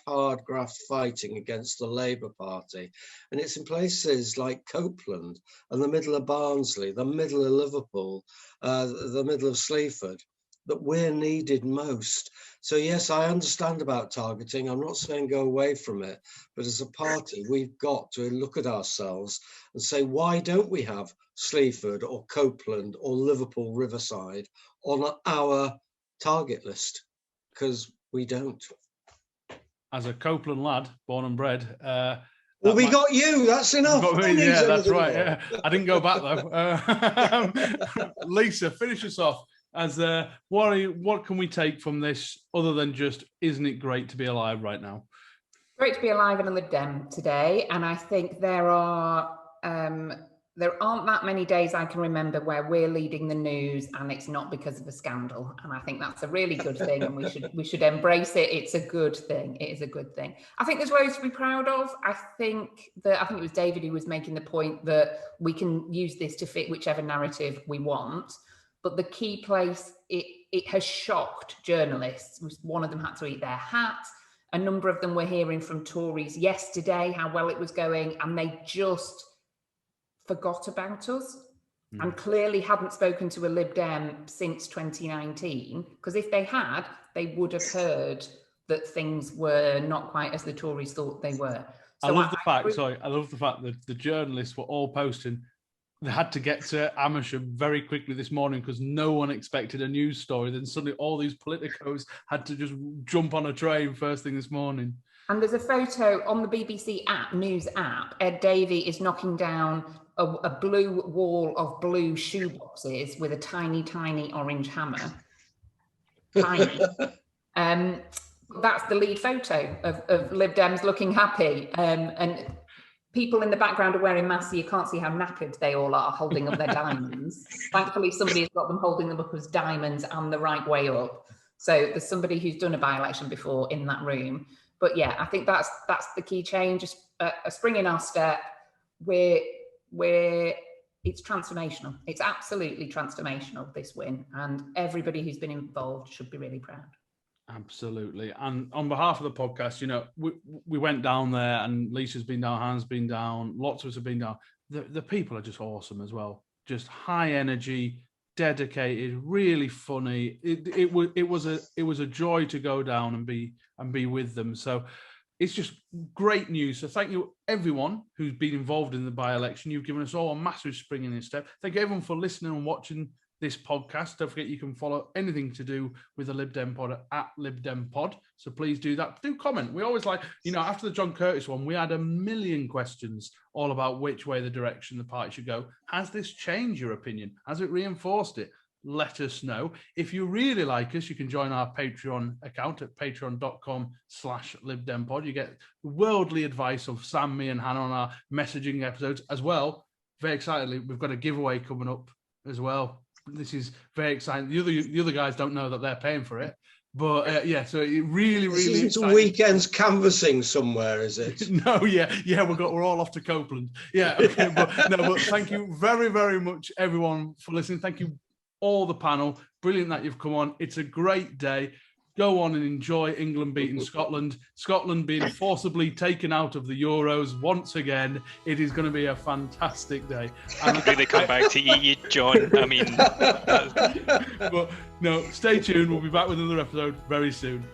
[SPEAKER 3] graft fighting against the Labour Party. And it's in places like Copeland and the middle of Barnsley, the middle of Liverpool, the middle of Sleaford, that we're needed most. So yes, I understand about targeting. I'm not saying go away from it, but as a party, we've got to look at ourselves and say, why don't we have Sleaford or Copeland or Liverpool Riverside on our target list? Because we don't.
[SPEAKER 2] As a Copeland lad, born and bred.
[SPEAKER 3] Well, we got you. That's enough.
[SPEAKER 2] Yeah, that's right. Yeah. I didn't go back though. Lisa, finish us off. As what can we take from this other than just, isn't it great to be alive right now?
[SPEAKER 4] Great to be alive in a Lib Dem today, and I think there aren't that many days I can remember where we're leading the news and it's not because of a scandal. And I think that's a really good thing, and we should embrace it. It's a good thing. It is a good thing. I think there's loads to be proud of. I think it was David who was making the point that we can use this to fit whichever narrative we want. But the key place, it has shocked journalists. One of them had to eat their hat. A number of them were hearing from Tories yesterday how well it was going, and they just forgot about us and clearly hadn't spoken to a Lib Dem since 2019, because if they had, they would have heard that things were not quite as the Tories thought they were. So
[SPEAKER 2] I love the fact that the journalists were all posting. They had to get to Amersham very quickly this morning because no one expected a news story. Then suddenly all these politicos had to just jump on a train first thing this morning.
[SPEAKER 4] And there's a photo on the BBC news app. Ed Davey is knocking down a blue wall of blue shoeboxes with a tiny orange hammer. Tiny. That's the lead photo of Lib Dems looking happy. And people in the background are wearing masks, so you can't see how knackered they all are holding up their diamonds. Thankfully, somebody has got them holding them up as diamonds and the right way up. So there's somebody who's done a by-election before in that room. But yeah, I think that's the key change, a spring in our step. It's transformational. It's absolutely transformational, this win. And everybody who's been involved should be really proud.
[SPEAKER 2] Absolutely. And on behalf of the podcast, we went down there, and Lisa's been down, Hans been down, lots of us have been down. The people are just awesome as well. Just high energy, dedicated, really funny. It was a joy to go down and be with them. So it's just great news. So thank you everyone who's been involved in the by-election. You've given us all a massive spring in this step. Thank you everyone for listening and watching this podcast. Don't forget you can follow anything to do with the Lib Dem Pod at Lib Dem Pod. So please do that. Do comment. We always like, after the John Curtis one, we had a million questions all about which way the direction the party should go. Has this changed your opinion? Has it reinforced it? Let us know. If you really like us, you can join our Patreon account at patreon.com/LibDemPod. You get worldly advice of Sam, me and Hannah on our messaging episodes as well. Very excitedly, we've got a giveaway coming up as well. This is very exciting. The other guys don't know that they're paying for it. But yeah, so it really,
[SPEAKER 3] This
[SPEAKER 2] really
[SPEAKER 3] isn't a weekend's canvassing somewhere, is it?
[SPEAKER 2] No, we're all off to Copeland. Yeah, okay, but thank you very, very much, everyone, for listening. Thank you, all the panel. Brilliant that you've come on. It's a great day. Go on and enjoy England beating Scotland. Scotland being forcibly taken out of the Euros once again. It is going to be a fantastic day.
[SPEAKER 7] And do they come back to eat you, John? I mean,
[SPEAKER 2] but no, stay tuned. We'll be back with another episode very soon.